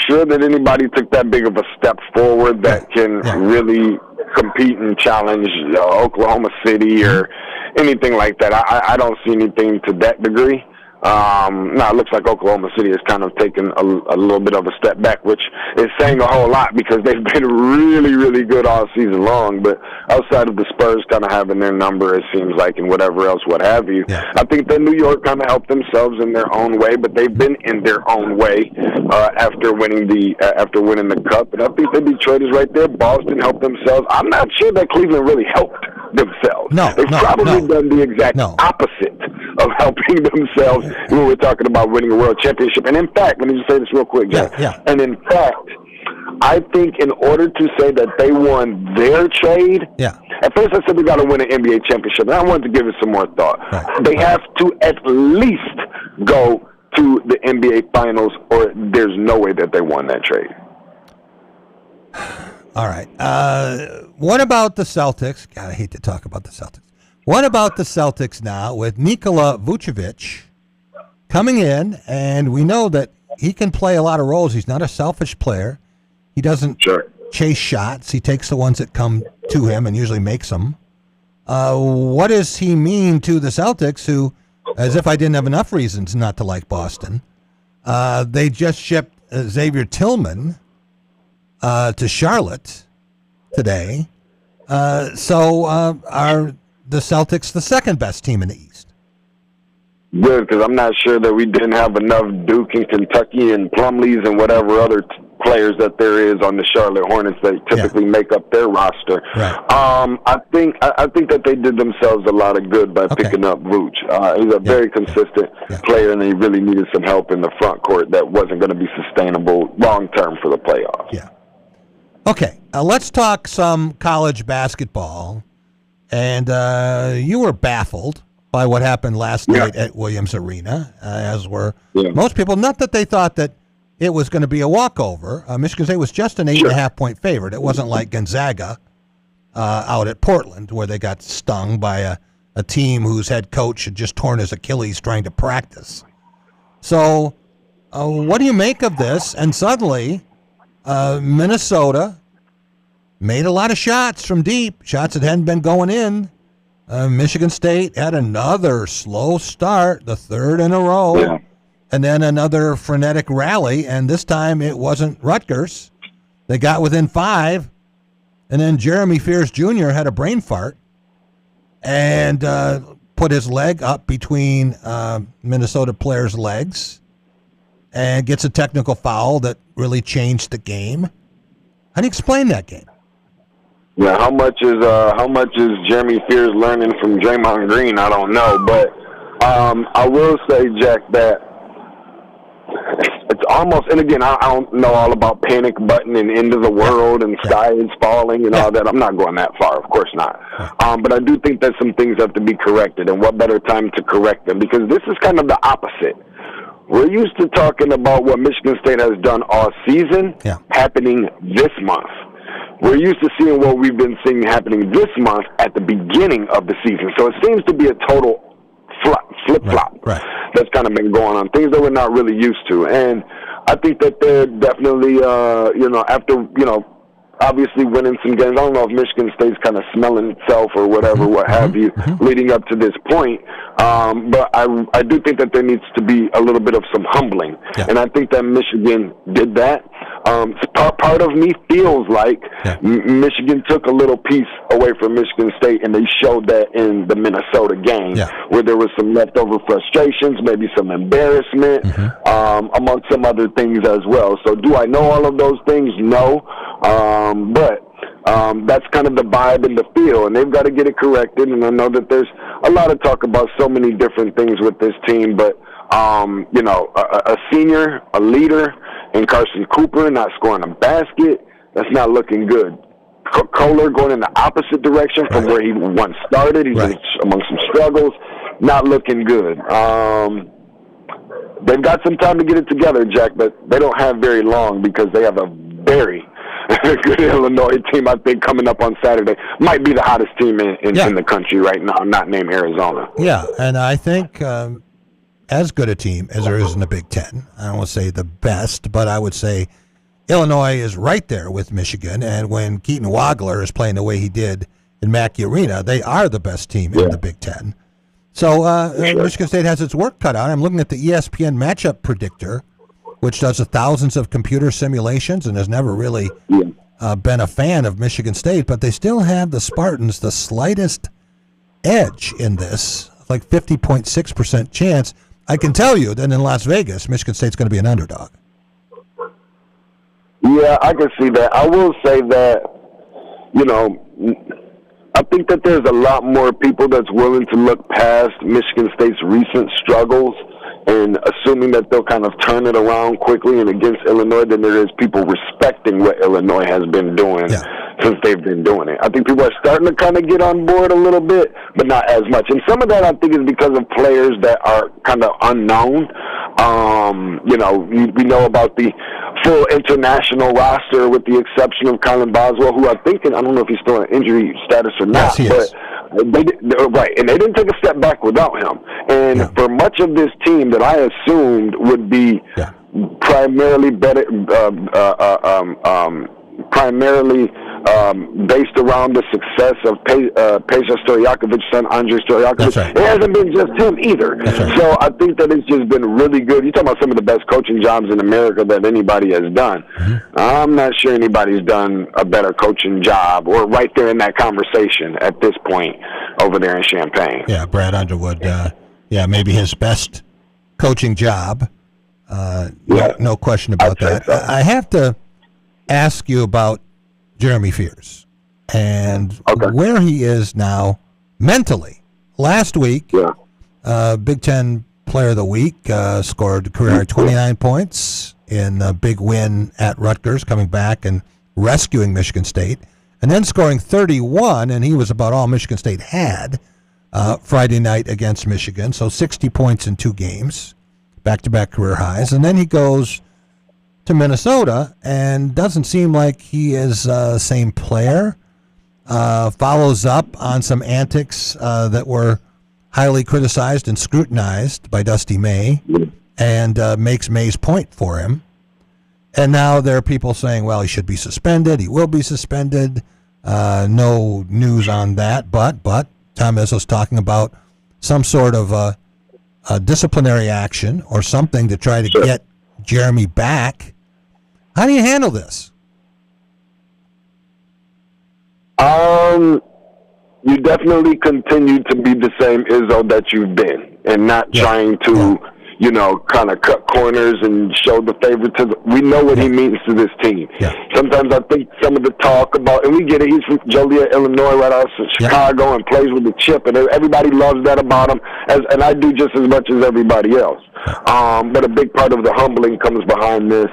sure that anybody took that big of a step forward that can really compete and challenge Oklahoma City or anything like that. I don't see anything to that degree. Now it looks like Oklahoma City has kind of taken a little bit of a step back, which is saying a whole lot because they've been really, really good all season long. But outside of the Spurs kind of having their number, it seems like, and whatever else, what have you, I think that New York kind of helped themselves in their own way, but they've been in their own way after winning the Cup. And I think that Detroit is right there. Boston helped themselves. I'm not sure that Cleveland really helped themselves. They've probably done the exact opposite of helping themselves when we're talking about winning a world championship. And in fact, let me just say this real quick, Jack. And in fact, I think in order to say that they won their trade, at first I said we got to win an NBA championship, and I wanted to give it some more thought. They have to at least go to the NBA Finals, or there's no way that they won that trade. All right. What about the Celtics? God, I hate to talk about the Celtics. What about the Celtics now with Nikola Vucevic coming in, and we know that he can play a lot of roles. He's not a selfish player. He doesn't chase shots. He takes the ones that come to him and usually makes them. What does he mean to the Celtics, who, as if I didn't have enough reasons not to like Boston, they just shipped Xavier Tillman to Charlotte today. So are the Celtics the second best team in the East? Good, because I'm not sure that we didn't have enough Duke and Kentucky and Plumlees and whatever other players that there is on the Charlotte Hornets that typically make up their roster. I think that they did themselves a lot of good by picking up Vooch. He's a very consistent player, and he really needed some help in the front court that wasn't going to be sustainable long term for the playoffs. Okay, let's talk some college basketball. And you were baffled by what happened last night at Williams Arena, as were most people. Not that they thought that it was going to be a walkover. Michigan State was just an 8.5-point favorite. It wasn't like Gonzaga out at Portland, where they got stung by a team whose head coach had just torn his Achilles trying to practice. So what do you make of this? And suddenly Minnesota made a lot of shots from deep, shots that hadn't been going in. Michigan State had another slow start, the third in a row, and then another frenetic rally, and this time it wasn't Rutgers. They got within 5, and then Jeremy Fears Jr. had a brain fart and put his leg up between Minnesota players' legs and gets a technical foul that really changed the game. How do you explain that game? Yeah, how much is Jeremy Fears learning from Draymond Green? I don't know, but I will say, Jack, that it's almost, and again, I don't know all about panic button and end of the world and sky is falling and all that. I'm not going that far, of course not. But I do think that some things have to be corrected, and what better time to correct them? Because this is kind of the opposite. We're used to talking about what Michigan State has done all season happening this month. We're used to seeing what we've been seeing happening this month at the beginning of the season. So it seems to be a total flip-flop that's kind of been going on, things that we're not really used to. And I think that they're definitely, after, obviously winning some games. I don't know if Michigan State's kind of smelling itself or whatever, what have you, leading up to this point. But I do think that there needs to be a little bit of some humbling. And I think that Michigan did that. Part of me feels like Michigan took a little piece away from Michigan State, and they showed that in the Minnesota game, where there was some leftover frustrations, maybe some embarrassment, amongst some other things as well. So do I know all of those things? No. But that's kind of the vibe and the feel, and they've got to get it corrected. And I know that there's a lot of talk about so many different things with this team, but A senior, a leader, and Carson Cooper not scoring a basket. That's not looking good. Kohler going in the opposite direction from where he once started. He's among some struggles. Not looking good. They've got some time to get it together, Jack, but they don't have very long because they have a very good Illinois team, I think, coming up on Saturday. Might be the hottest team in the country right now, not named Arizona. Yeah, and I think as good a team as there is in the Big Ten. I don't want to say the best, but I would say Illinois is right there with Michigan, and when Keaton Wagler is playing the way he did in Mackey Arena, they are the best team in the Big Ten. So Michigan State has its work cut out. I'm looking at the ESPN matchup predictor, which does thousands of computer simulations and has never really been a fan of Michigan State, but they still have the Spartans the slightest edge in this, like 50.6% chance. I can tell you that in Las Vegas, Michigan State's going to be an underdog. Yeah, I can see that. I will say that, I think that there's a lot more people that's willing to look past Michigan State's recent struggles and assuming that they'll kind of turn it around quickly and against Illinois than there is people respecting what Illinois has been doing since they've been doing it. I think people are starting to kind of get on board a little bit, but not as much. And some of that I think is because of players that are kind of unknown. We know about the full international roster with the exception of Colin Boswell, who I think, and I don't know if he's still in injury status or not, but they didn't take a step back without him. And for much of this team that I assumed would be primarily based around the success of Peja Stojakovic's son, Andrei Stojakovic. It hasn't been just him either. So I think that it's just been really good. You're talking about some of the best coaching jobs in America that anybody has done. I'm not sure anybody's done a better coaching job or right there in that conversation at this point over there in Champaign. Yeah, Brad Underwood, maybe his best coaching job. No question about that. I have to ask you about Jeremy Fears and where he is now mentally. Last week, Big Ten Player of the Week, scored career 29 points in a big win at Rutgers, coming back and rescuing Michigan State, and then scoring 31, and he was about all Michigan State had Friday night against Michigan, so 60 points in 2 games, back-to-back career highs, and then he goes to Minnesota and doesn't seem like he is the same player. Follows up on some antics that were highly criticized and scrutinized by Dusty May and makes May's point for him. And now there are people saying, well, he should be suspended. He will be suspended. No news on that. But Tom Izzo's talking about some sort of a disciplinary action or something to try to get Jeremy back. How do you handle this? You definitely continue to be the same Izzo that you've been and not trying to, kind of cut corners and show the favoritism. We know what he means to this team. Sometimes I think some of the talk about, and we get it, he's from Joliet, Illinois, right out of Chicago and plays with the chip, and everybody loves that about him, and I do just as much as everybody else. But a big part of the humbling comes behind this.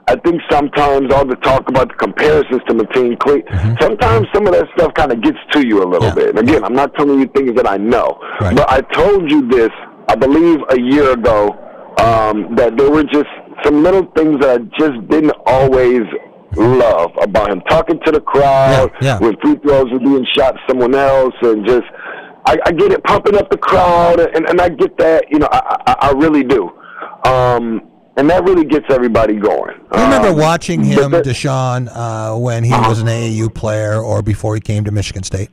I think sometimes all the talk about the comparisons to Mateen Cleat, sometimes some of that stuff kind of gets to you a little bit. And again, I'm not telling you things that I know, but I told you this, I believe, a year ago, that there were just some little things that I just didn't always love about him. Talking to the crowd when free throws were being shot to someone else, and just, I get it, pumping up the crowd, and I get that, I really do. And that really gets everybody going. I remember watching him, Deshaun, when he was an AAU player or before he came to Michigan State.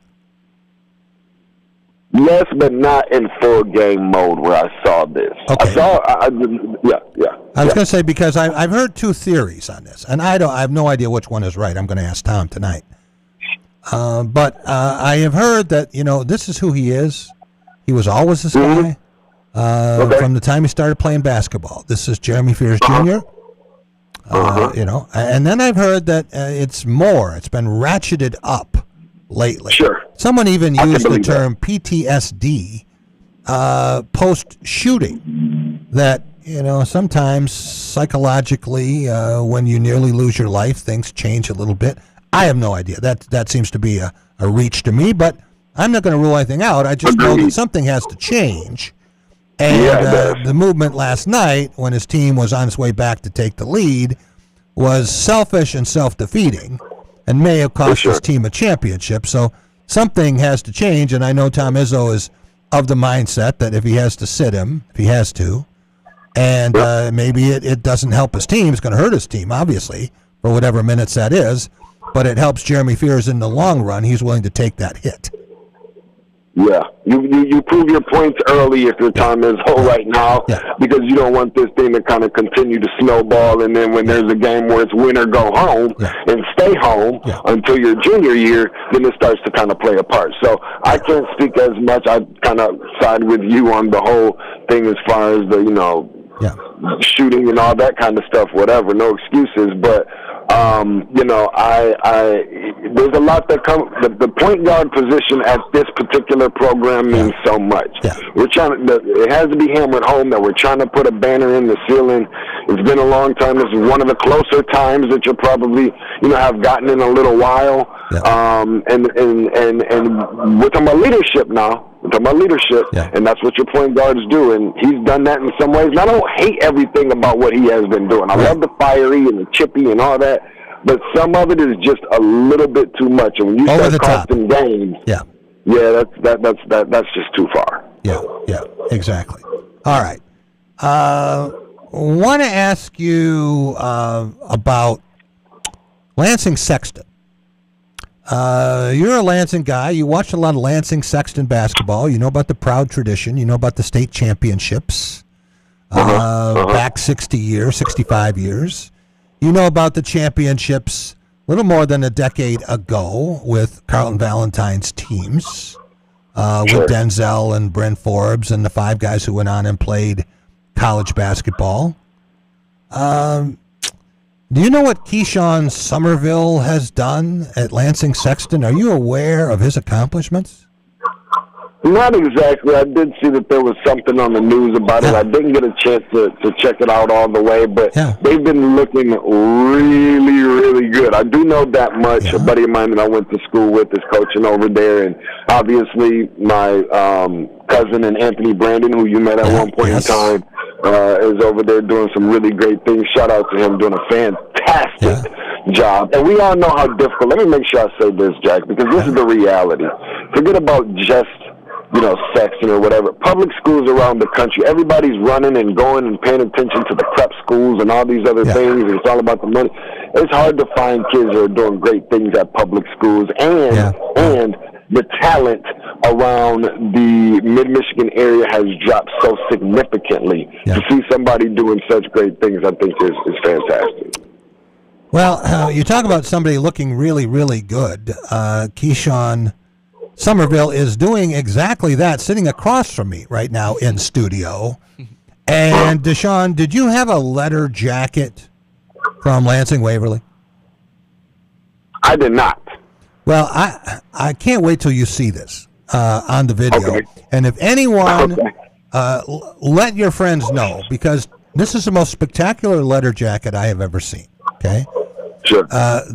Yes, but not in full game mode where I saw this. Okay. I was going to say, because I've heard 2 theories on this, and I have no idea which one is right. I'm going to ask Tom tonight. But I have heard that, this is who he is. He was always this guy. From the time he started playing basketball. This is Jeremy Fears Jr. And then I've heard that it's more. It's been ratcheted up lately. Sure. Someone even used the term PTSD post-shooting that, sometimes psychologically, when you nearly lose your life, things change a little bit. I have no idea. That seems to be a reach to me, but I'm not going to rule anything out. I just know that something has to change. And the movement last night, when his team was on its way back to take the lead, was selfish and self-defeating and may have cost his team a championship. So something has to change, and I know Tom Izzo is of the mindset that if he has to sit him, if he has to, and maybe it doesn't help his team. It's going to hurt his team, obviously, for whatever minutes that is, but it helps Jeremy Fears in the long run. He's willing to take that hit. Yeah, you prove your points early if your time is whole right now, because you don't want this thing to kind of continue to snowball, and then when there's a game where it's win or go home and stay home until your junior year, then it starts to kind of play a part. So I can't speak as much. I kind of side with you on the whole thing as far as the shooting and all that kind of stuff. Whatever, no excuses, but. There's a lot that comes. The point guard position at this particular program means so much. We're trying to. It has to be hammered home that we're trying to put a banner in the ceiling. It's been a long time. This is one of the closer times that you'll probably, have gotten in a little while. And we're talking about leadership now. We're talking about leadership, and that's what your point guards do, and he's done that in some ways. And I don't hate everything about what he has been doing. I love the fiery and the chippy and all that, but some of it is just a little bit too much. And when you start costing games, that's just too far. Yeah, exactly. All right. Want to ask you about Lansing Sexton. You're a Lansing guy. You watched a lot of Lansing Sexton basketball. You know about the proud tradition. You know about the state championships back 60 years, 65 years. You know about the championships a little more than a decade ago with Carlton Valentine's teams, with Denzel and Brent Forbes and the five guys who went on and played college basketball. Do you know what Keyshawn Somerville has done at Lansing Sexton? Are you aware of his accomplishments? Not exactly. I did see that there was something on the news about it. I didn't get a chance to check it out all the way, but they've been looking really, really good. I do know that much. A buddy of mine that I went to school with is coaching over there, and obviously my cousin and Anthony Brandon, who you met at one point in time, is over there doing some really great things. Shout out to him, doing a fantastic job. And we all know how difficult. Let me make sure I say this, Jack, because this is the reality. Forget about just, Sexton or whatever. Public schools around the country, everybody's running and going and paying attention to the prep schools and all these other things, and it's all about the money. It's hard to find kids that are doing great things at public schools, and the talent around the mid-Michigan area has dropped so significantly. To see somebody doing such great things, I think is fantastic. Well, you talk about somebody looking really, really good. Keyshawn Somerville is doing exactly that, sitting across from me right now in studio. And, Deshaun, did you have a letter jacket from Lansing Waverly? I did not. Well, I can't wait till you see this on the video. Okay. And if anyone, let your friends know, because this is the most spectacular letter jacket I have ever seen. Okay? Sure.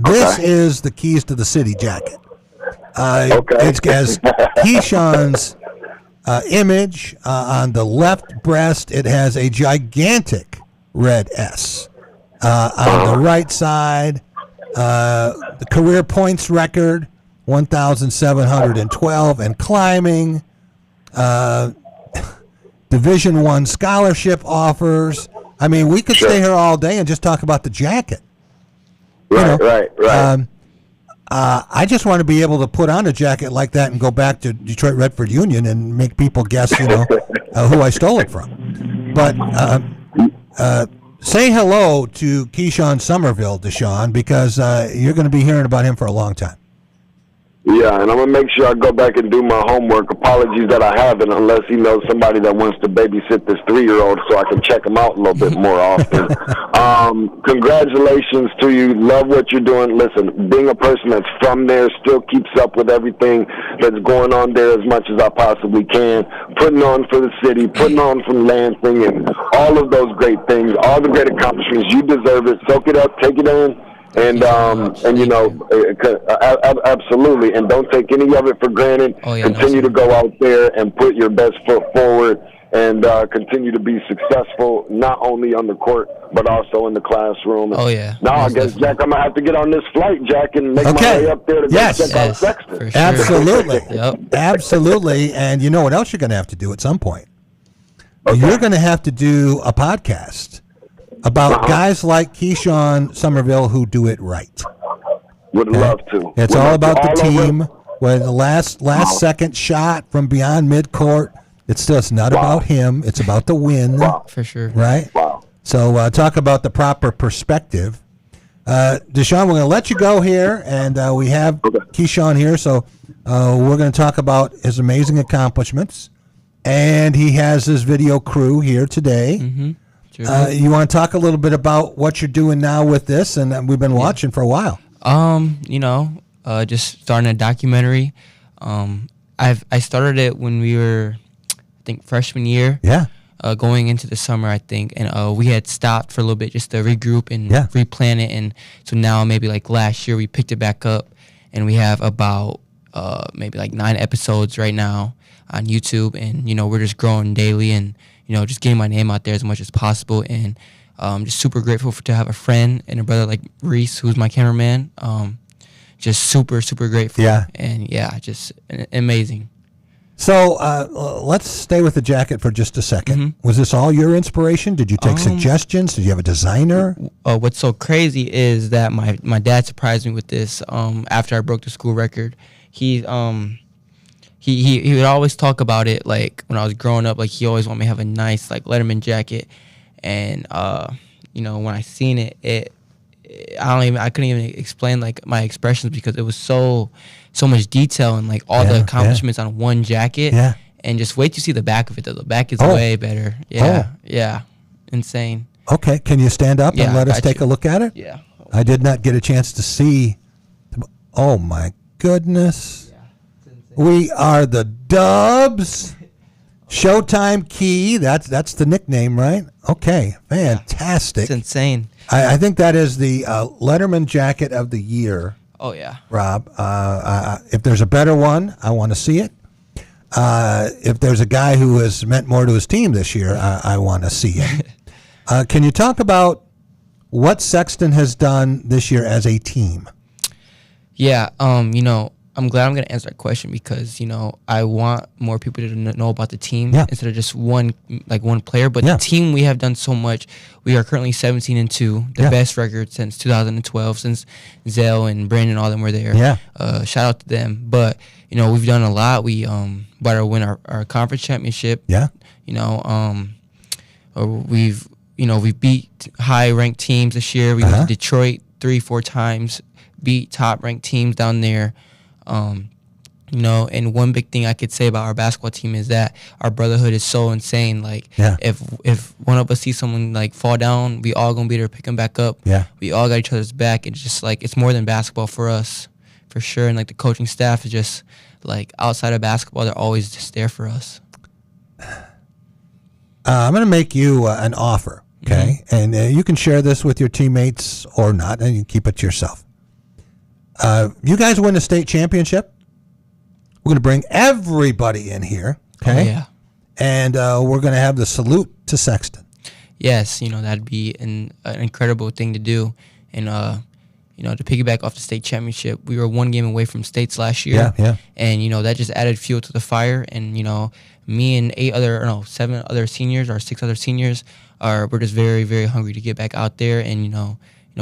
This is the Keys to the City jacket. It has Keyshawn's image on the left breast. It has a gigantic red S on the right side. The career points record, 1,712 and climbing. Division I scholarship offers. I mean, we could stay here all day and just talk about the jacket. Right. I just want to be able to put on a jacket like that and go back to Detroit Redford Union and make people guess, who I stole it from. But say hello to Keyshawn Somerville, Deshaun, because you're going to be hearing about him for a long time. Yeah, and I'm going to make sure I go back and do my homework. Apologies that I haven't, unless he knows somebody that wants to babysit this 3-year-old so I can check him out a little bit more often. Congratulations to you. Love what you're doing. Listen, being a person that's from there still keeps up with everything that's going on there as much as I possibly can, putting on for the city, putting on for Lansing, and all of those great things, all the great accomplishments. You deserve it. Soak it up, take it in. And absolutely, and don't take any of it for granted. Continue to go out there and put your best foot forward, and continue to be successful, not only on the court but also in the classroom. Now I guess, Jack, I'm gonna have to get on this flight, Jack, and make my way up there to go check out Sexton. Sure. Absolutely, absolutely. And you know what else you're gonna have to do at some point? You're gonna have to do a podcast about guys like Keyshawn Somerville who do it right. Would love to. It's all about the team. When the last second shot from beyond midcourt, it's not about him. It's about the win. For sure. Right? So talk about the proper perspective. Deshaun, we're going to let you go here, and we have Keyshawn here, so we're going to talk about his amazing accomplishments. And he has his video crew here today. Mm-hmm. You want to talk a little bit about what you're doing now with this, and we've been watching for a while. Just starting a documentary. I started it when we were, I think, freshman year. Yeah. Going into the summer, I think, and we had stopped for a little bit just to regroup and replan it, and so now maybe like last year we picked it back up, and we have about maybe like 9 episodes right now on YouTube, and we're just growing daily and. Just getting my name out there as much as possible, and just super grateful to have a friend and a brother like Reese, who's my cameraman. Just super, super grateful. Yeah. And just amazing. So let's stay with the jacket for just a second. Mm-hmm. Was this all your inspiration? Did you take suggestions? Did you have a designer? What's so crazy is that my dad surprised me with this after I broke the school record. He would always talk about it, like when I was growing up, like he always wanted me to have a nice like Letterman jacket, and when I seen it, I couldn't even explain like my expressions because it was so much detail and like all the accomplishments on one jacket. Yeah. And just wait to see the back of it though. The back is way better. Yeah, insane. Okay, can you stand up and let us take a look at it? Yeah. I did not get a chance to see. Oh my goodness. We are the Dubs. Showtime Key. That's the nickname, right? Okay, fantastic. It's insane. I think that is the Letterman jacket of the year. Oh, yeah. Rob. If there's a better one, I want to see it. If there's a guy who has meant more to his team this year, I want to see it. Can you talk about what Sexton has done this year as a team? Yeah, I'm glad I'm going to answer that question because, I want more people to know about the team instead of just one player. But the team, we have done so much. We are currently 17-2, the best record since 2012, since Zell and Brandon, all of them were there. Yeah. Shout out to them. But, we've done a lot. We about to win our conference championship. Yeah. We've beat high-ranked teams this year. We went to Detroit 3-4 times, beat top-ranked teams down there. And one big thing I could say about our basketball team is that our brotherhood is so insane. Like, if one of us sees someone like fall down, we all gonna be there to pick them back up. Yeah, we all got each other's back. It's just like it's more than basketball for us, for sure. And like the coaching staff is just like outside of basketball, they're always just there for us. I'm gonna make you an offer, okay? Mm-hmm. And you can share this with your teammates or not, and you keep it to yourself. You guys win the state championship. We're going to bring everybody in here, okay? Oh, yeah. And we're going to have the salute to Sexton. Yes, that'd be an incredible thing to do. And, to piggyback off the state championship, we were 1 game away from states last year. Yeah. And, that just added fuel to the fire. And, me and 7 other seniors or 6 other seniors we're just very, very hungry to get back out there and,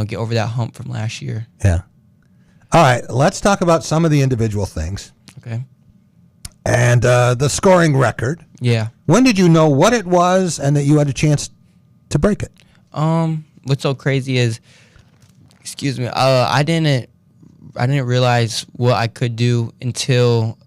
get over that hump from last year. Yeah. All right, let's talk about some of the individual things. Okay. And the scoring record. Yeah. When did you know what it was and that you had a chance to break it? What's so crazy is, I didn't realize what I could do until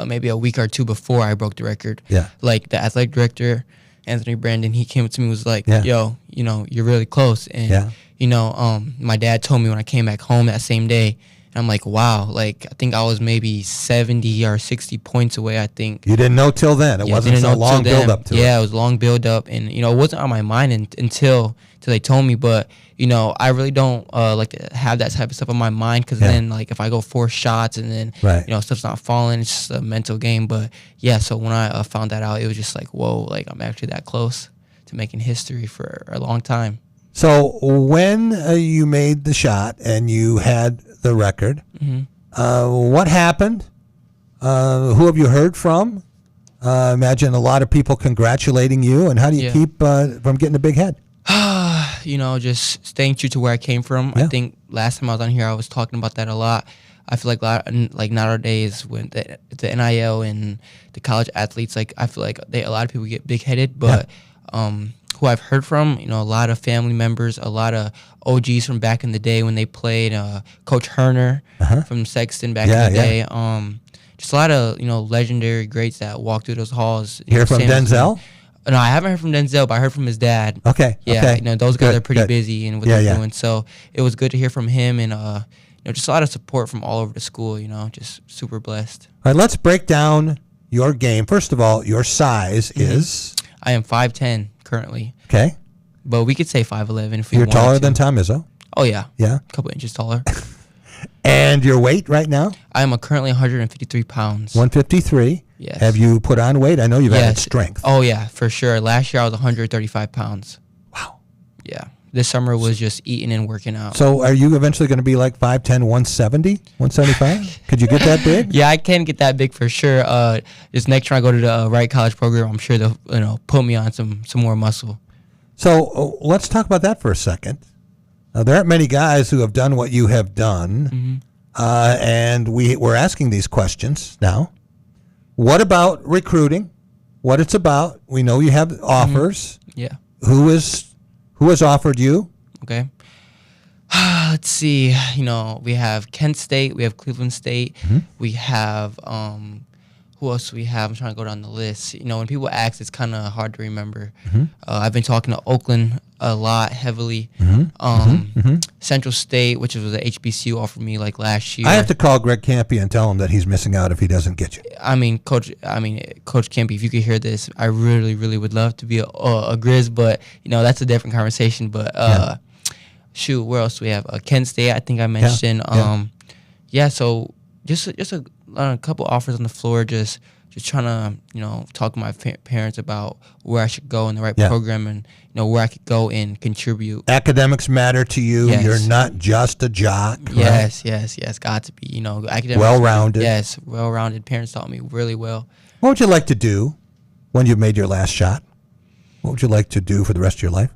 maybe a week or 2 before I broke the record. Yeah. Like the athletic director, Anthony Brandon, he came to me and was like, yo, you're really close. And, my dad told me when I came back home that same day, And I'm like, wow, like I think I was maybe 70 or 60 points away, I think. You didn't know till then. It wasn't a long build-up to it. Yeah, it was a long build-up. And, it wasn't on my mind until they told me. But, I really don't like to have that type of stuff on my mind because then, like, if I go 4 shots and then, stuff's not falling, it's just a mental game. But, yeah, so when I found that out, it was just like, whoa, like I'm actually that close to making history for a long time. So when you made the shot and you had the record, what happened? Who have you heard from? Imagine a lot of people congratulating you. And how do you keep from getting a big head? Just staying true to where I came from. I think last time I was on here, I was talking about that a lot. I feel like nowadays when the NIL and the college athletes, like I feel like a lot of people get big headed, but who I've heard from, a lot of family members, a lot of OGs from back in the day when they played, Coach Herner from Sexton back in the day. Just a lot of, legendary greats that walked through those halls. Hear from Denzel? No, I haven't heard from Denzel, but I heard from his dad. Okay. Yeah, those guys are pretty busy and what they're doing. So it was good to hear from him and, just a lot of support from all over the school, just super blessed. All right, let's break down your game. First of all, your size is? I am 5'10" currently. Okay. But we could say 5'11" if we You're wanted taller to. than Tom Izzo? Oh, yeah. Yeah? A couple inches taller. And your weight right now? I am currently 153 pounds. 153? Yes. Have you put on weight? I know you've added strength. Oh, yeah, for sure. Last year I was 135 pounds. Wow. Yeah. This summer was just eating and working out. So are you eventually going to be like 5'10", 170, 175? Could you get that big? Yeah, I can get that big for sure. This next time I go to the Wright College program, I'm sure they'll put me on some more muscle. So let's talk about that for a second. There aren't many guys who have done what you have done, and we're asking these questions now. What about recruiting? What it's about? We know you have offers. Yeah. Who has offered you? Okay. Let's see. We have Kent State. We have Cleveland State. We have who else do we have? I'm trying to go down the list. When people ask, it's kind of hard to remember. I've been talking to Oakland a lot, heavily. Central State, which was the HBCU, offered me like last year. I have to call Greg Campy and tell him that he's missing out if he doesn't get you. Coach Campy, if you could hear this, I really, really would love to be a Grizz, but that's a different conversation. But shoot, where else do we have? Kent State, I think I mentioned. So just a couple offers on the floor, just trying to talk to my parents about where I should go in the right program and where I could go and contribute. Academics matter to you. Yes. You're not just a jock. Yes, got to be. Academics. Well-rounded. Yes, well-rounded. Parents taught me really well. What would you like to do when you've made your last shot? What would you like to do for the rest of your life?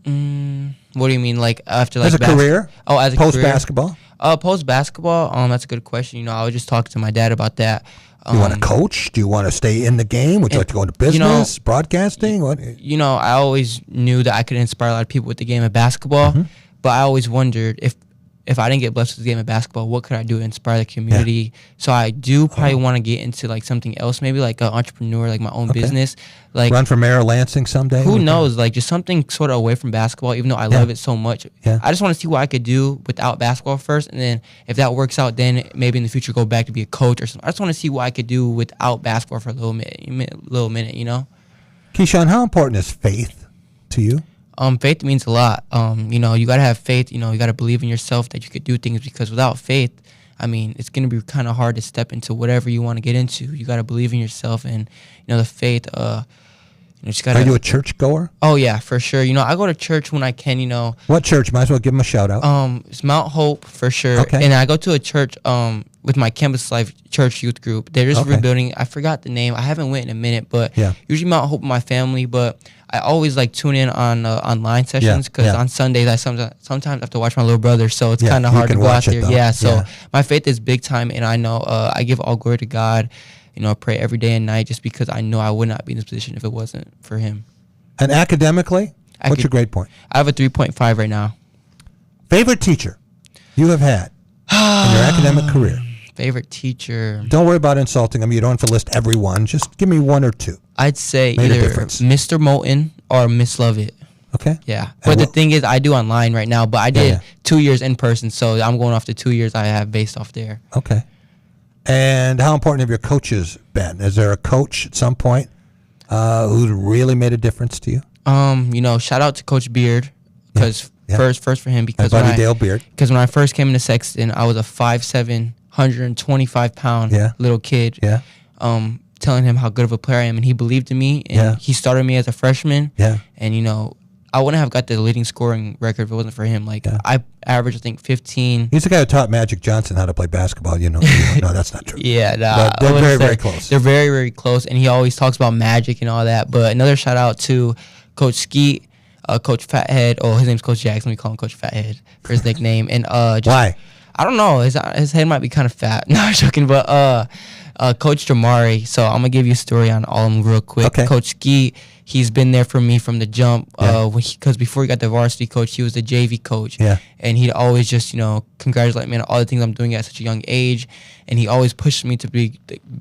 What do you mean, like after like as a career? Oh, as a post career? basketball. Post basketball. That's a good question. I was just talking to my dad about that. Do you want to coach? Do you want to stay in the game? Would you like to go into business, broadcasting? What? I always knew that I could inspire a lot of people with the game of basketball, but I always wondered if I didn't get blessed with the game of basketball, what could I do to inspire the community? So I do probably want to get into like something else, maybe like an entrepreneur, like my own business. Like run for mayor of Lansing someday? Who knows? Like just something sort of away from basketball, even though I love it so much. Yeah. I just want to see what I could do without basketball first, and then if that works out, then maybe in the future go back to be a coach or something. I just want to see what I could do without basketball for a little minute, Keyshawn, how important is faith to you? Faith means a lot. You gotta have faith. You gotta believe in yourself that you could do things, because without faith, it's gonna be kind of hard to step into whatever you want to get into. You gotta believe in yourself, and the faith. Just gotta. Are you a church goer? Oh yeah, for sure. I go to church when I can. What church? Might as well give them a shout out. It's Mount Hope for sure. Okay. And I go to a church with my Campus Life church youth group. They're just rebuilding. I forgot the name. I haven't went in a minute, but usually Mount Hope with my family. But I always like tune in on online sessions, because on Sundays I sometimes have to watch my little brother, so it's kind of hard to go out there. So my faith is big time, and I know I give all glory to God. I pray every day and night, just because I know I would not be in this position if it wasn't for Him. And academically, what's your grade point? I have a 3.5 right now. Favorite teacher you have had in your academic career? Favorite teacher. Don't worry about insulting them. You don't have to list everyone. Just give me one or two. I'd say either Mr. Moulton or Miss Lovett. Okay. Yeah. But the thing is, I do online right now, but I did 2 years in person, so I'm going off the 2 years I have based off there. Okay. And how important have your coaches been? Is there a coach at some point who really made a difference to you? Shout out to Coach Beard, because first for him, because my buddy Dale Beard. Because when I first came into Sexton, I was a 5'7", 125-pound little kid. Yeah. Telling him how good of a player I am, and he believed in me, and he started me as a freshman. Yeah. And I wouldn't have got the leading scoring record if it wasn't for him. I averaged, I think, 15. He's the guy who taught Magic Johnson how to play basketball. No, that's not true. Yeah, but they're very, very close. They're very, very close, and he always talks about Magic and all that. But another shout out to Coach Skeet, Coach Fathead. Oh, his name's Coach Jackson. We call him Coach Fathead for his nickname. And why? I don't know. His head might be kind of fat. No, I'm joking. But Coach Jamari. So I'm gonna give you a story on all of them real quick. Okay. Coach Skeet, he's been there for me from the jump. Because before he got the varsity coach, he was the JV coach. Yeah. And he'd always just congratulate me on all the things I'm doing at such a young age, and he always pushed me to be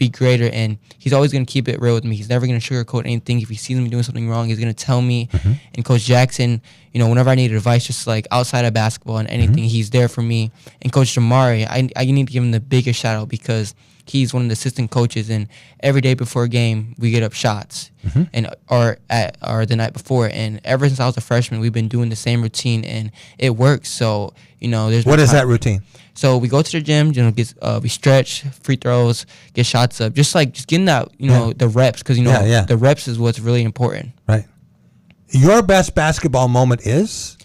greater. And he's always gonna keep it real with me. He's never gonna sugarcoat anything. If he sees me doing something wrong, he's gonna tell me. Mm-hmm. And Coach Jackson, whenever I needed advice, just like outside of basketball and anything, he's there for me. And Coach Jamari, I need to give him the biggest shout out, because he's one of the assistant coaches, and every day before a game we get up shots, or the night before. And ever since I was a freshman, we've been doing the same routine, and it works. So there's what is that routine? So we go to the gym, we stretch, free throws, get shots up, just getting that the reps, because the reps is what's really important. Right. Your best basketball moment is?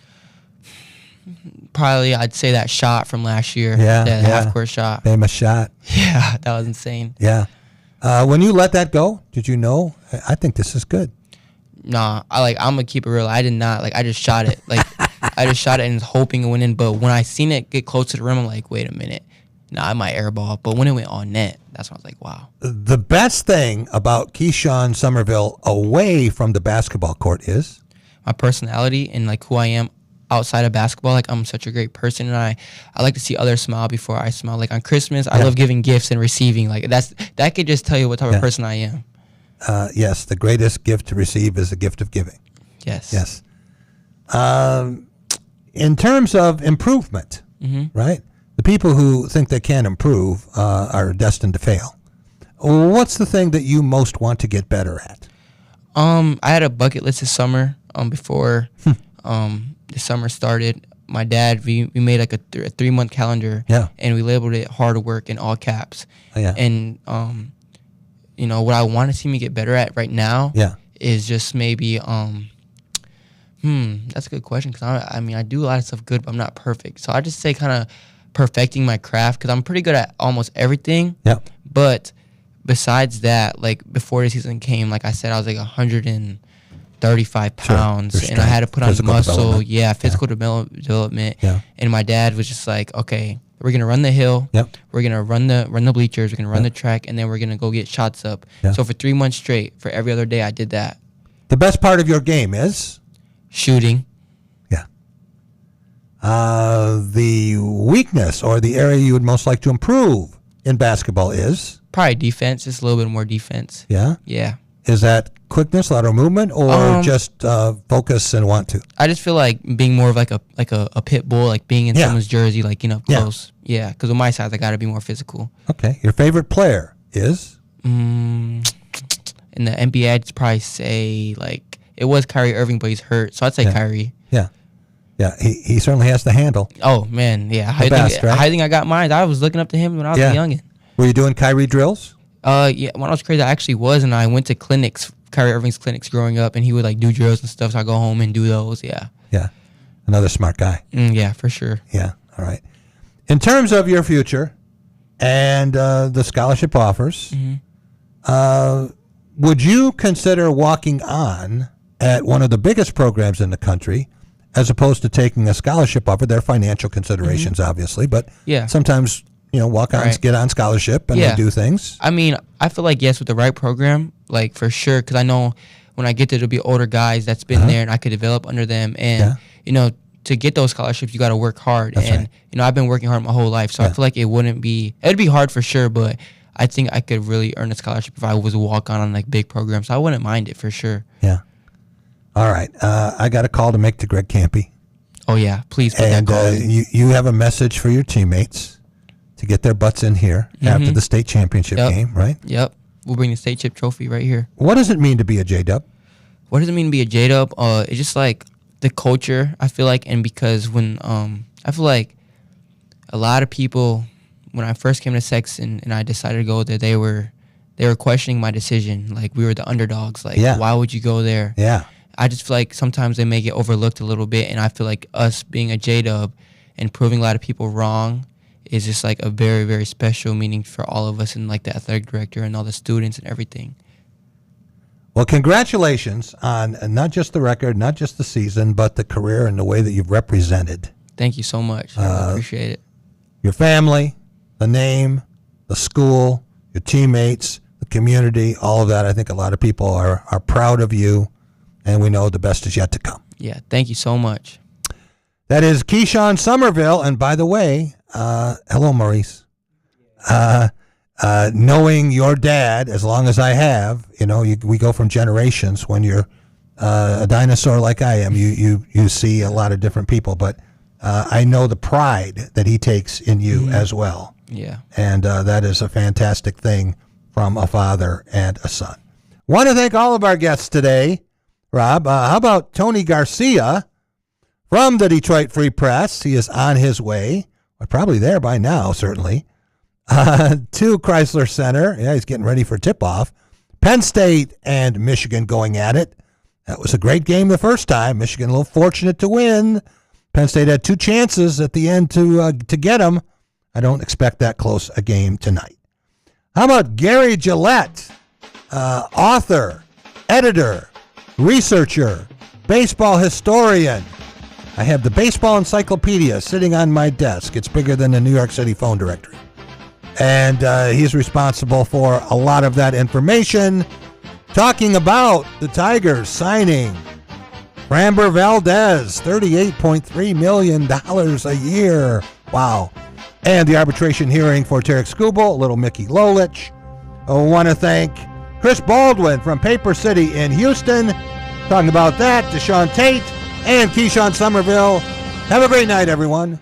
Probably, I'd say that shot from last year. Yeah, that half-court shot. Famous shot. Yeah, that was insane. Yeah. When you let that go, did you know, I think this is good? Nah, I'm gonna keep it real. I did not. I just shot it. I just shot it and was hoping it went in. But when I seen it get close to the rim, I'm like, wait a minute. Nah, I might airball. But when it went on net, that's when I was like, wow. The best thing about Keyshawn Somerville away from the basketball court is? My personality and who I am outside of basketball. I'm such a great person, and I like to see others smile before I smile. On Christmas, I love giving gifts and receiving. That could just tell you what type of person I am. Yes, the greatest gift to receive is the gift of giving. Yes. Yes. In terms of improvement, right? The people who think they can't improve are destined to fail. What's the thing that you most want to get better at? I had a bucket list this summer. Before the summer started, my dad, we made a 3-month calendar. Yeah. And we labeled it hard work in all caps. Oh, yeah. And what I want to see me get better at right now is just maybe that's a good question, because I do a lot of stuff good, but I'm not perfect. So I just say kind of perfecting my craft, because I'm pretty good at almost everything. Yeah. But besides that, before the season came, like I said, I was 135 pounds, and I had to put on muscle. Yeah, physical development. Yeah. And my dad was just like, okay, we're gonna run the hill. Yep. We're gonna run the bleachers. We're gonna run the track, and then we're gonna go get shots up. Yeah. So for 3 months straight, for every other day, I did that. The best part of your game is? Shooting. Yeah. The weakness or the area you would most like to improve in basketball is? Probably defense, just a little bit more defense. Yeah? Yeah. Is that quickness, lateral movement, or just focus and want to? I just feel like being more of a pit bull, being in someone's jersey, up close. Yeah, because with my size, I got to be more physical. Okay. Your favorite player is? In the NBA, I'd probably say, it was Kyrie Irving, but he's hurt, so I'd say Kyrie. Yeah. Yeah, he certainly has the handle. Oh, man, yeah. I think I got mine. I was looking up to him when I was a youngin'. Were you doing Kyrie drills? Yeah, when I was crazy, I actually was, and I went to clinics, Kyrie Irving's clinics growing up, and he would do drills and stuff, so I go home and do those, yeah. Yeah, another smart guy. Yeah, for sure. Yeah, all right. In terms of your future and the scholarship offers, would you consider walking on at one of the biggest programs in the country as opposed to taking a scholarship offer? There are financial considerations, obviously, but sometimes walk-ons get on scholarship and they do things. I feel yes, with the right program, for sure, because I know when I get there, there'll be older guys that's been there, and I could develop under them. And, to get those scholarships, you got to work hard. That's and, I've been working hard my whole life, so I feel it'd be hard for sure, but I think I could really earn a scholarship if I was a walk-on big programs. So I wouldn't mind it for sure. Yeah. All right. I got a call to make to Greg Campy. Oh, yeah. Please put that call in. You have a message for your teammates to get their butts in here after the state championship game, right? Yep. We'll bring the state chip trophy right here. What does it mean to be a J-Dub? What does it mean to be a J-Dub? It's just like the culture, I feel like, and because when I feel like a lot of people, when I first came to Sexton and I decided to go there, they were questioning my decision. Like, we were the underdogs. Like, why would you go there? Yeah. I just feel like sometimes they may get overlooked a little bit, and I feel like us being a J-Dub and proving a lot of people wrong is just like a very, very special meaning for all of us and like the athletic director and all the students and everything. Well, congratulations on not just the record, not just the season, but the career and the way that you've represented. Thank you so much. I appreciate it. Your family, the name, the school, your teammates, the community, all of that. I think a lot of people are proud of you, and we know the best is yet to come. Yeah, thank you so much. That is Keyshawn Somerville. And by the way, hello, Maurice. Knowing your dad, as long as I have, we go from generations. When you're a dinosaur like I am, you see a lot of different people. But I know the pride that he takes in you as well. Yeah. And that is a fantastic thing from a father and a son. Want to thank all of our guests today. Rob, how about Tony Garcia from the Detroit Free Press? He is on his way. We're probably there by now, certainly. To Chrysler Center. Yeah, he's getting ready for tip-off. Penn State and Michigan going at it. That was a great game the first time. Michigan a little fortunate to win. Penn State had 2 chances at the end to get them. I don't expect that close a game tonight. How about Gary Gillette, author, editor, researcher, baseball historian. I have the baseball encyclopedia sitting on my desk. It's bigger than the New York City phone directory. And he's responsible for a lot of that information, talking about the Tigers signing Framber Valdez, $38.3 million a year. Wow. And the arbitration hearing for Tarek Skubal, little Mickey Lolich. I want to thank Chris Baldwin from Paper City in Houston, talking about that, Deshaun Tate and Keyshawn Somerville. Have a great night, everyone.